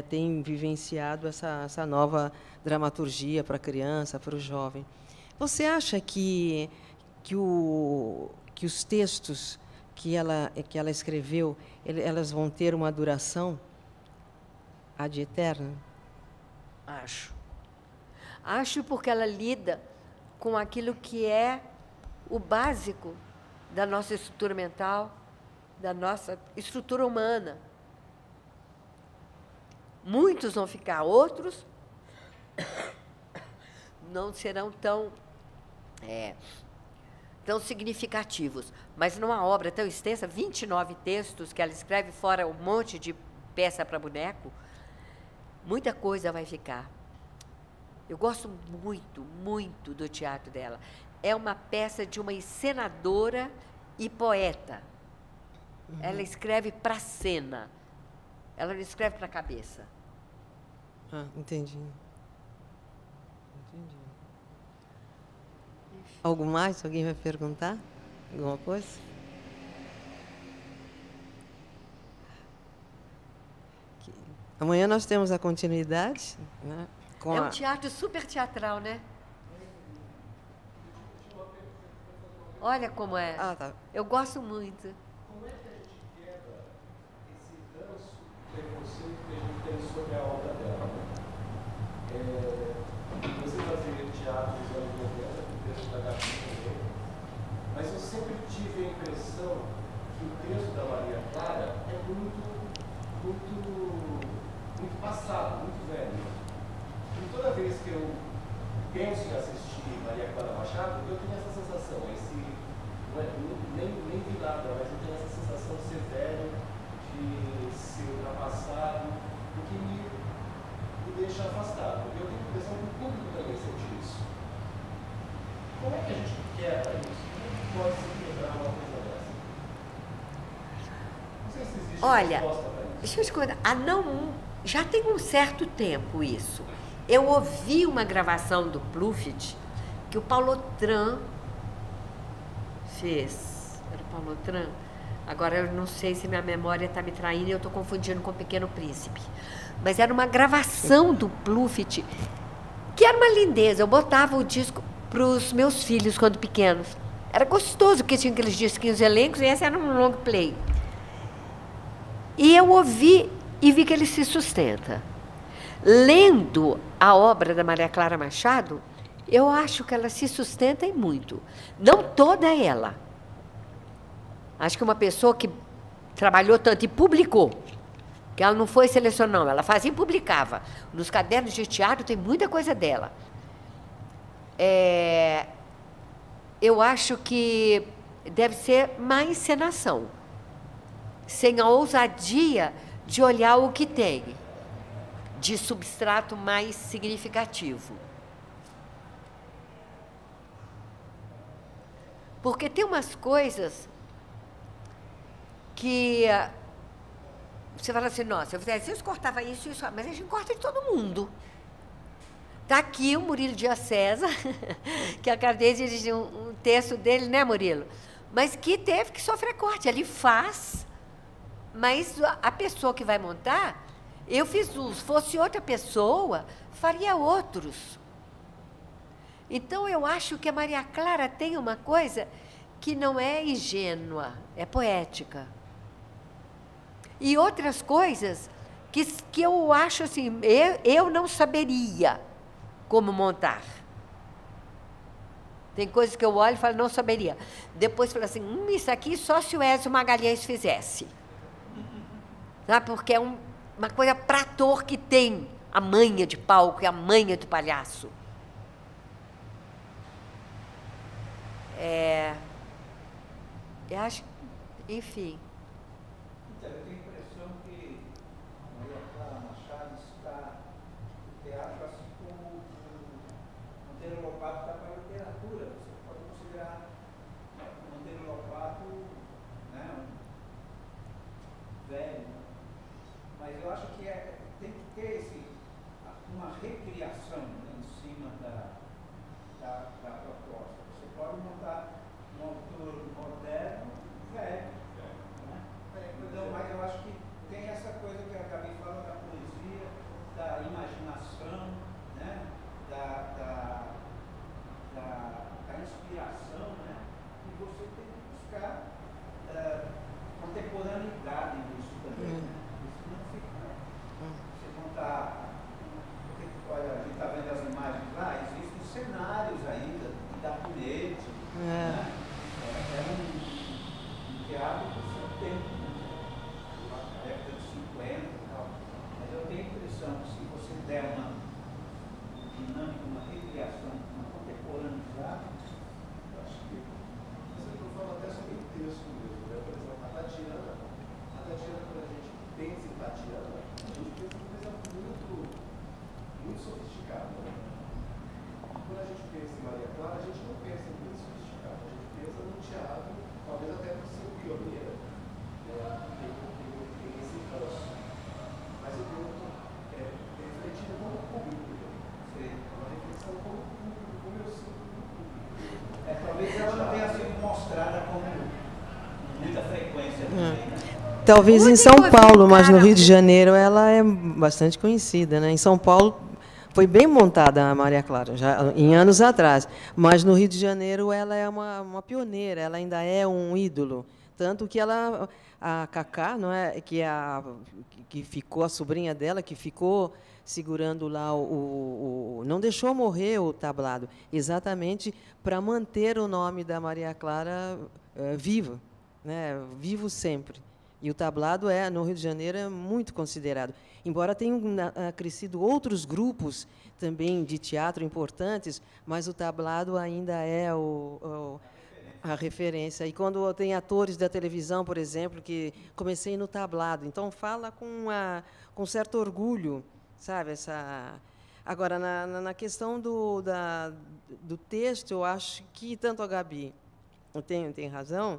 tem vivenciado essa nova dramaturgia para a criança, para o jovem. Você acha que os textos que ela escreveu, elas vão ter uma duração ad eterna? Acho. Acho porque ela lida com aquilo que é o básico da nossa estrutura mental, da nossa estrutura humana. Muitos vão ficar, outros não serão tão significativos. Mas numa obra tão extensa, 29 textos que ela escreve, fora um monte de peça para boneco, muita coisa vai ficar. Eu gosto muito, muito do teatro dela. É uma peça de uma encenadora e poeta. Ela escreve para a cena. Ela não escreve para a cabeça. Ah, entendi. Algo mais? Alguém vai perguntar? Alguma coisa? Amanhã nós temos a continuidade, né? É um teatro super teatral, né? Olha como é. Ah, tá. Eu gosto muito. Como é que a gente quebra esse ranço, preconceito que a gente tem sobre a obra dela? Você fazia teatro nos anos 90, com o texto da Gabi também, mas eu sempre tive a impressão que o texto da Maria Clara é muito passado, muito velho. E toda vez que eu penso em assistir Maria Clara Machado, eu tenho essa sensação, nem vi nada, mas eu tenho essa sensação de ser velho, de ser ultrapassado, o que me deixa afastado. Eu tenho a impressão que o público também sente isso. Como é que a gente quebra isso? Como é que pode se quebrar uma coisa dessa? Não sei se existe resposta para isso. Deixa eu te contar. Já tem um certo tempo isso. Eu ouvi uma gravação do Pluffit que o Paulo Otran fez. Era o Paulo Otran? Agora eu não sei se minha memória está me traindo e eu estou confundindo com o Pequeno Príncipe. Mas era uma gravação do Pluffit que era uma lindeza. Eu botava o disco para os meus filhos quando pequenos. Era gostoso, porque tinha aqueles disquinhos elencos e esse era um long play. E eu ouvi e vi que ele se sustenta. Lendo a obra da Maria Clara Machado, eu acho que ela se sustenta e muito. Não toda ela. Acho que uma pessoa que trabalhou tanto e publicou, que ela não foi selecionar, ela fazia e publicava. Nos cadernos de teatro tem muita coisa dela. Eu acho que deve ser má encenação, sem a ousadia de olhar o que tem de substrato mais significativo. Porque tem umas coisas que você fala assim, nossa, eu fizesse isso, cortava isso, mas a gente corta de todo mundo. Está aqui o Murilo Dias César, que acabei de dirigir um texto dele, né, Murilo? Mas que teve que sofrer corte. Ele faz, mas a pessoa que vai montar, eu fiz uns. Se fosse outra pessoa, faria outros. Então, eu acho que a Maria Clara tem uma coisa que não é ingênua, é poética. E outras coisas que eu acho assim, eu não saberia como montar. Tem coisas que eu olho e falo, não saberia. Depois falo assim, isso aqui só se o Ezio Magalhães fizesse. Sabe? Porque é uma coisa para ator que tem a manha de palco e a manha de palhaço. Eu acho, enfim. Então, eu tenho a impressão que a Maria Clara Machado está no teatro assim como o Monteiro Lobato está para a literatura. Você pode considerar o Monteiro Lobato, né, um velho, né? Mas eu acho que tem que ter uma recriação, né, em cima da proposta. Você pode montar um autor moderno, velho. Né? Então, mas eu acho que tem essa coisa que a Gabi fala da poesia, da imaginação, né? da inspiração, né? E você tem que buscar contemporaneidade nisso também. Né? Isso não fica. Você montar. Olha, a gente está vendo as imagens lá, existem cenários ainda de gabinete. Né? É um teatro do seu tempo, né? Na década de 50 e tal. Mas eu tenho a impressão que se você der uma dinâmica, uma recriação, uma contemporaneizada, eu acho que. Eu falo até sobre o texto mesmo, né? Por exemplo, a Tatiana, quando a gente pensa em Tatiana, a gente pensa em coisa muito sofisticada. Né? Quando a gente pensa em Maria Clara, a gente não pensa em muito sofisticado, a gente pensa num teatro, talvez até por ser pioneira, tem esse ranço. Mas eu pergunto, refletindo como público, uma reflexão como público, como eu sinto no público. Talvez ela não tenha sido mostrada com muita frequência também, né? Talvez Onde em São eu vi Paulo, um mas no cara- Rio de Janeiro ela é bastante conhecida, né? Em São Paulo foi bem montada a Maria Clara, já em anos atrás, mas no Rio de Janeiro ela é uma pioneira, ela ainda é um ídolo, tanto que a Cacá, não é, que ficou a sobrinha dela, que ficou segurando lá não deixou morrer o tablado, exatamente para manter o nome da Maria Clara vivo, né? Vivo sempre. E o tablado no Rio de Janeiro é muito considerado. Embora tenham crescido outros grupos também de teatro importantes, mas o tablado ainda é a referência. E quando tem atores da televisão, por exemplo, que comecei no tablado, então fala com certo orgulho, sabe? Agora, na questão do texto, eu acho que tanto a Gabi tem razão,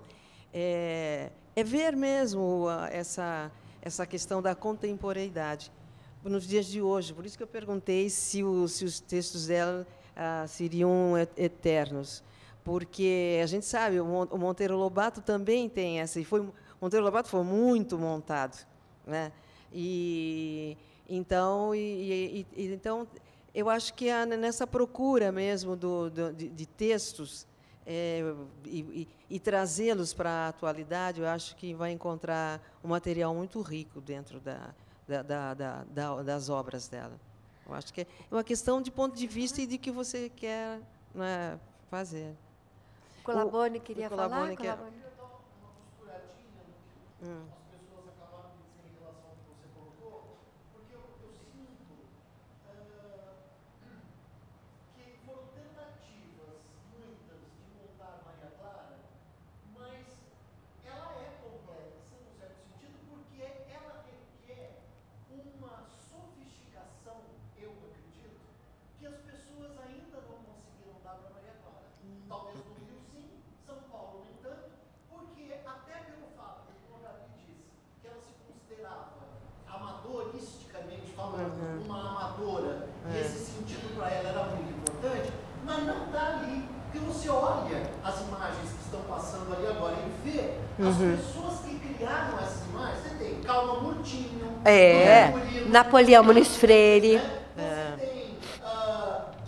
é ver mesmo essa questão da contemporaneidade nos dias de hoje. Por isso que eu perguntei se os textos dela seriam eternos, porque a gente sabe, o Monteiro Lobato também tem essa, o Monteiro Lobato foi muito montado, né? Então, eu acho que nessa procura mesmo de textos, e trazê-los para a atualidade, eu acho que vai encontrar um material muito rico dentro das obras dela. Eu acho que é uma questão de ponto de vista e de que você quer, né, fazer. Colabone queria falar? Colabone quer- Colabone. Eu queria dar uma costuradinha no que as pessoas acabaram de dizer em relação ao que você colocou, porque eu sinto que foram tentativas, muitas, de montar Maria Clara, mas ela é complexa, no certo sentido, porque ela requer uma sofisticação, eu acredito, que as pessoas ainda não conseguiram dar para Maria Clara. Talvez no Rio, sim, São Paulo, nem tanto, porque até pelo fato, como a Gabi disse, que ela se considerava amadoristicamente falando, uma amadora, e esse sentido para ela era muito importante, mas não está ali. Porque você olha as imagens que estão passando ali agora e vê as pessoas que criaram essas imagens. Você tem Calma Murtinho, Murilo, Napoleão Muniz Freire. né? Você tem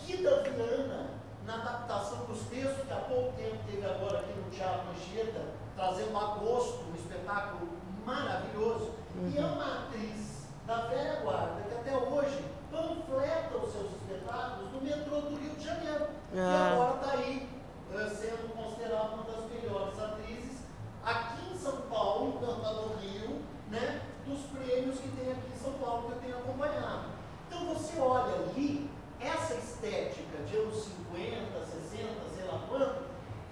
Guida Viana, na adaptação dos textos, que há pouco tempo teve agora aqui no Teatro Anchieta, trazendo Agosto, um espetáculo maravilhoso. E é uma atriz da velha guarda que até hoje panfleta os seus espetáculos no metrô do Rio de Janeiro. E agora está aí sendo considerada uma das melhores atrizes aqui em São Paulo, enquanto está no Rio, né, dos prêmios que tem aqui em São Paulo, que eu tenho acompanhado. Então você olha ali, essa estética de anos 50, 60, sei lá quanto,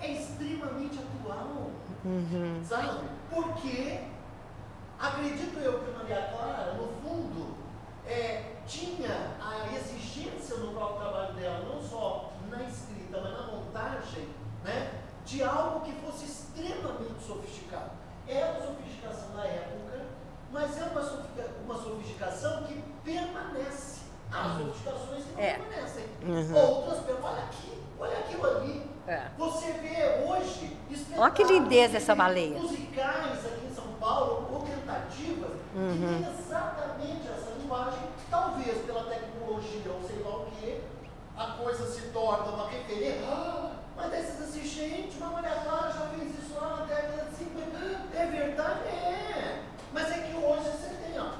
é extremamente atual. Sabe? Porque acredito eu que Maria Clara, no fundo, tinha a exigência no próprio trabalho dela, não só na escrita, mas na montagem, né, de algo que fosse extremamente sofisticado. É uma sofisticação da época, mas é uma sofisticação que permanece. Há sofisticações que não permanecem. Outras, olha Você vê hoje Olha que lindeza essa baleia. musicais aqui em São Paulo, ou tentativas, que tem exatamente essa linguagem, talvez pela tecnologia ou sei lá o quê, a coisa se torna uma referência. Mas daí você diz assim, gente, mas Maria Clara já fez isso lá na década de 50. É verdade? É. Mas é que hoje você tem, ó.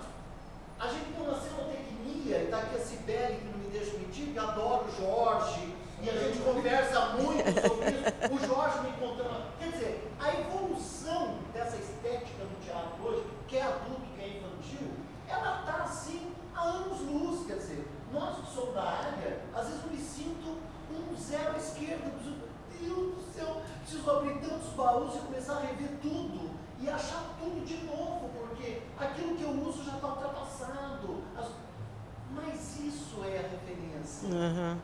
A gente tem uma cenotecnia, e está aqui a Cibele, que não me deixa mentir, que adora o Jorge, e a gente conversa muito sobre isso. O Jorge me contando. Quer dizer, a evolução dessa estética do teatro hoje, que é adulto, que é infantil, ela está assim há anos-luz. Quer dizer, nós que somos da área, às vezes eu me sinto um zero à esquerda. Meu Deus do céu, preciso abrir tantos baús e começar a rever tudo e achar tudo de novo, porque aquilo que eu uso já está ultrapassado. Mas isso é a referência.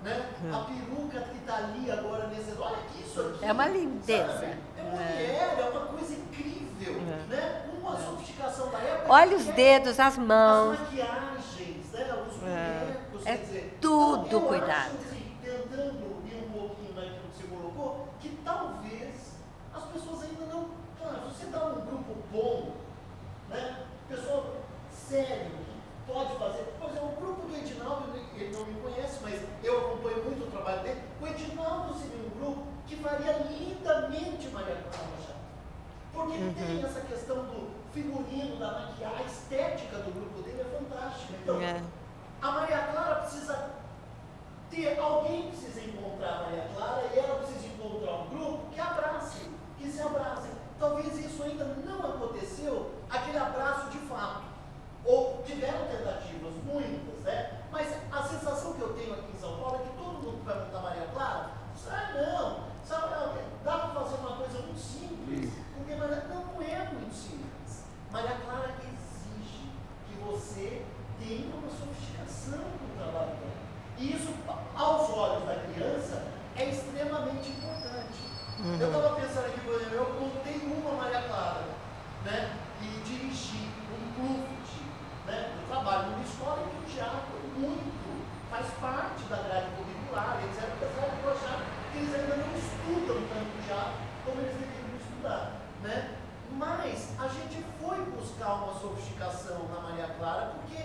Né? A peruca que está ali agora nesse. Olha que isso aqui. É uma lindeza. Sabe? É mulher, é uma coisa incrível. Né? Uma sofisticação da época. Olha os dedos, as mãos. As maquiagens, né? Os bonecos. É quer dizer, tudo então, eu cuidado. Acho, assim, tentando ir um pouquinho naquilo que você colocou, que talvez as pessoas ainda não. Claro, você dá um grupo bom, né? Pessoa sério, que pode fazer. Por exemplo, o grupo do Edinaldo, ele não me conhece, mas eu acompanho muito o trabalho dele. O Edinaldo seria um grupo que faria lindamente Maria Clara Machado. Porque ele tem essa questão do figurino, da maquiagem, a estética do grupo dele é fantástica. Então, a Maria Clara precisa ter, alguém precisa encontrar a Maria Clara e ela precisa encontrar um grupo que abrace, que se abrace. Talvez isso ainda não aconteceu, aquele abraço de fato. Ou tiveram tentativas, muitas, né? Mas a sensação que eu tenho aqui em São Paulo é que todo mundo que vai montar Maria Clara, não, sabe, dá para fazer uma coisa muito simples, porque não é muito simples. Maria Clara exige que você tenha uma sofisticação no trabalho dela. E isso, aos olhos da criança, é extremamente importante. Eu estava pensando aqui, por exemplo, eu montei uma Maria Clara, né? E dirigi um clube, né? Eu trabalho numa escola em que o teatro faz parte da grade curricular, etc. Apesar de eu achar que eles ainda não estudam tanto teatro como eles deveriam estudar, né? Mas a gente foi buscar uma sofisticação na Maria Clara porque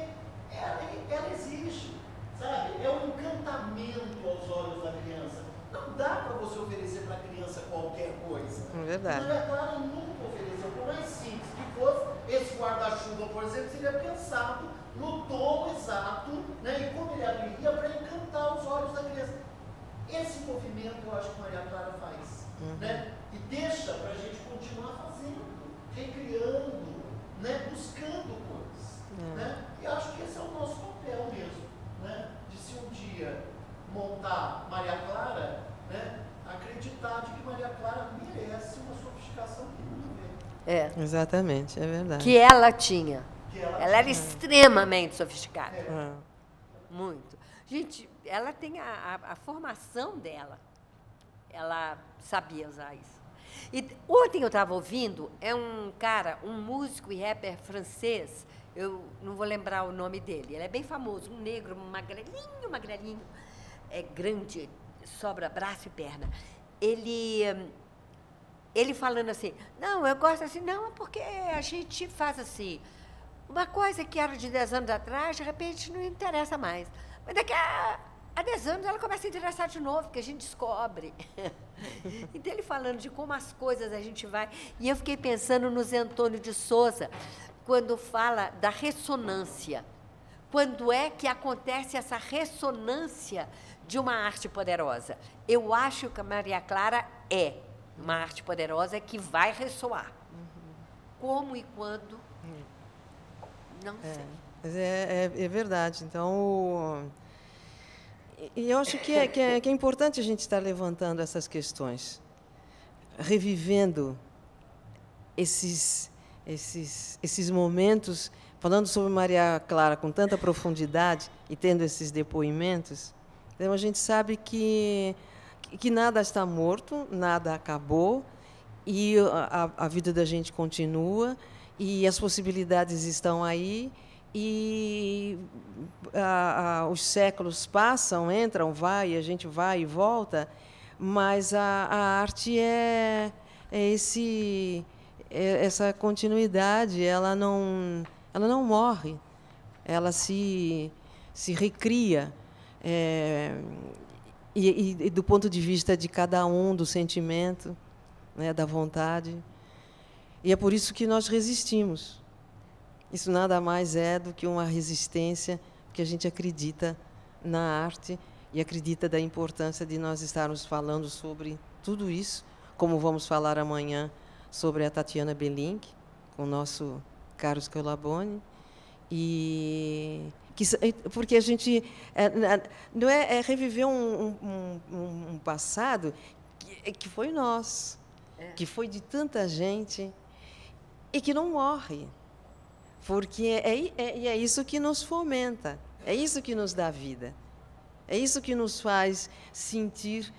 ela existe, sabe? É um encantamento aos olhos da criança. Não dá para você oferecer para a criança qualquer coisa. É verdade. Maria Clara nunca ofereceu, por mais simples que fosse, esse guarda-chuva, por exemplo, seria pensado no tom exato, né? E como ele abriria para encantar os olhos da criança. Esse movimento eu acho que Maria Clara faz, né? E deixa para a gente continuar fazendo, recriando, né? Buscando coisas, né? E acho que esse é o nosso papel mesmo, né? De se um dia montar Maria Clara, né? Acreditar de que Maria Clara merece uma sofisticação que não vê. Exatamente, é verdade. Que ela tinha. Ela era extremamente sofisticada. Muito. Gente, ela tem a formação dela. Ela sabia usar isso. E ontem eu estava ouvindo, é um cara, um músico e rapper francês, eu não vou lembrar o nome dele, ele é bem famoso, um negro, magrelinho, é grande, sobra braço e perna. Ele falando assim, não, eu gosto assim, não, é porque a gente faz assim, uma coisa que era de 10 anos atrás, de repente não interessa mais. Mas daqui a 10 anos ela começa a interessar de novo, porque a gente descobre. Então ele falando de como as coisas a gente vai... E eu fiquei pensando no Zé Antônio de Souza, quando fala da ressonância. Quando é que acontece essa ressonância de uma arte poderosa? Eu acho que a Maria Clara é uma arte poderosa que vai ressoar. Como e quando? Não sei. Mas é verdade. Então, eu acho que é importante a gente estar levantando essas questões, revivendo esses momentos, falando sobre Maria Clara com tanta profundidade e tendo esses depoimentos. Então, a gente sabe que nada está morto, nada acabou, e a vida da gente continua, e as possibilidades estão aí, e os séculos passam, entram, vai, a gente vai e volta, mas a arte é essa continuidade, ela não morre, ela se recria. E do ponto de vista de cada um, do sentimento, né, da vontade. E é por isso que nós resistimos. Isso nada mais é do que uma resistência, que a gente acredita na arte e acredita da importância de nós estarmos falando sobre tudo isso, como vamos falar amanhã sobre a Tatiana Belink, com o nosso Carlos Colaboni, porque a gente não é reviver um passado que foi nosso, que foi de tanta gente e que não morre, porque é isso que nos fomenta, é isso que nos dá vida, é isso que nos faz sentir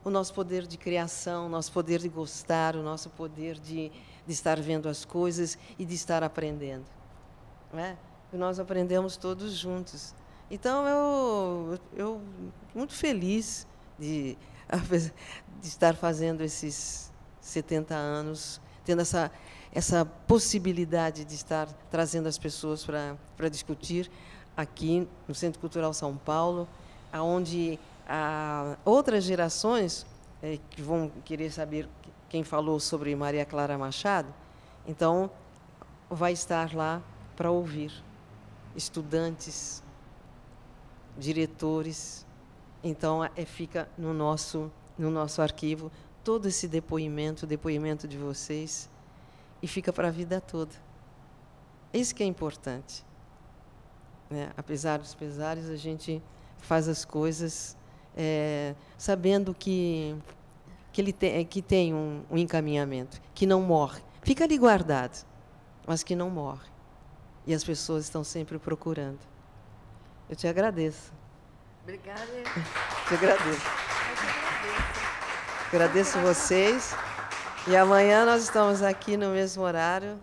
o nosso poder de criação, o nosso poder de gostar, o nosso poder de estar vendo as coisas e de estar aprendendo. Não é? Nós aprendemos todos juntos. Então, eu muito feliz de estar fazendo esses 70 anos, tendo essa possibilidade de estar trazendo as pessoas para discutir aqui no Centro Cultural São Paulo, onde outras gerações que vão querer saber quem falou sobre Maria Clara Machado, então vai estar lá para ouvir. Estudantes, diretores, então fica no nosso arquivo todo esse depoimento de vocês, e fica para a vida toda. Isso que é importante, né? Apesar dos pesares, a gente faz as coisas sabendo que tem um encaminhamento, que não morre, fica ali guardado, mas que não morre. E as pessoas estão sempre procurando. Eu te agradeço. Obrigada. Te agradeço. Agradeço vocês. E amanhã nós estamos aqui no mesmo horário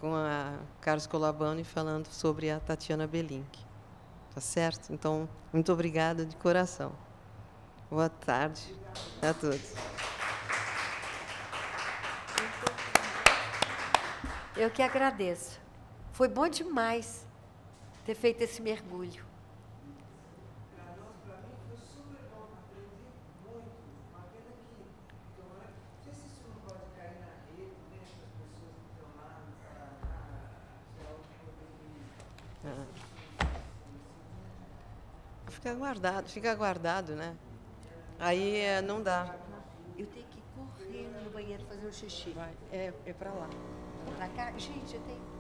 com a Carlos Colaboni falando sobre a Tatiana Belink. Tá certo? Então, muito obrigada de coração. Boa tarde a todos. Eu que agradeço. Foi bom demais ter feito esse mergulho. Para mim, foi super bom. Aprendi muito. Uma pena que, não sei se isso não pode cair na rede, né? As pessoas que estão lá, Fica guardado, né? Aí não dá. Eu tenho que correr no banheiro fazer um xixi. Vai, é para lá. Pra cá? Gente, eu tenho...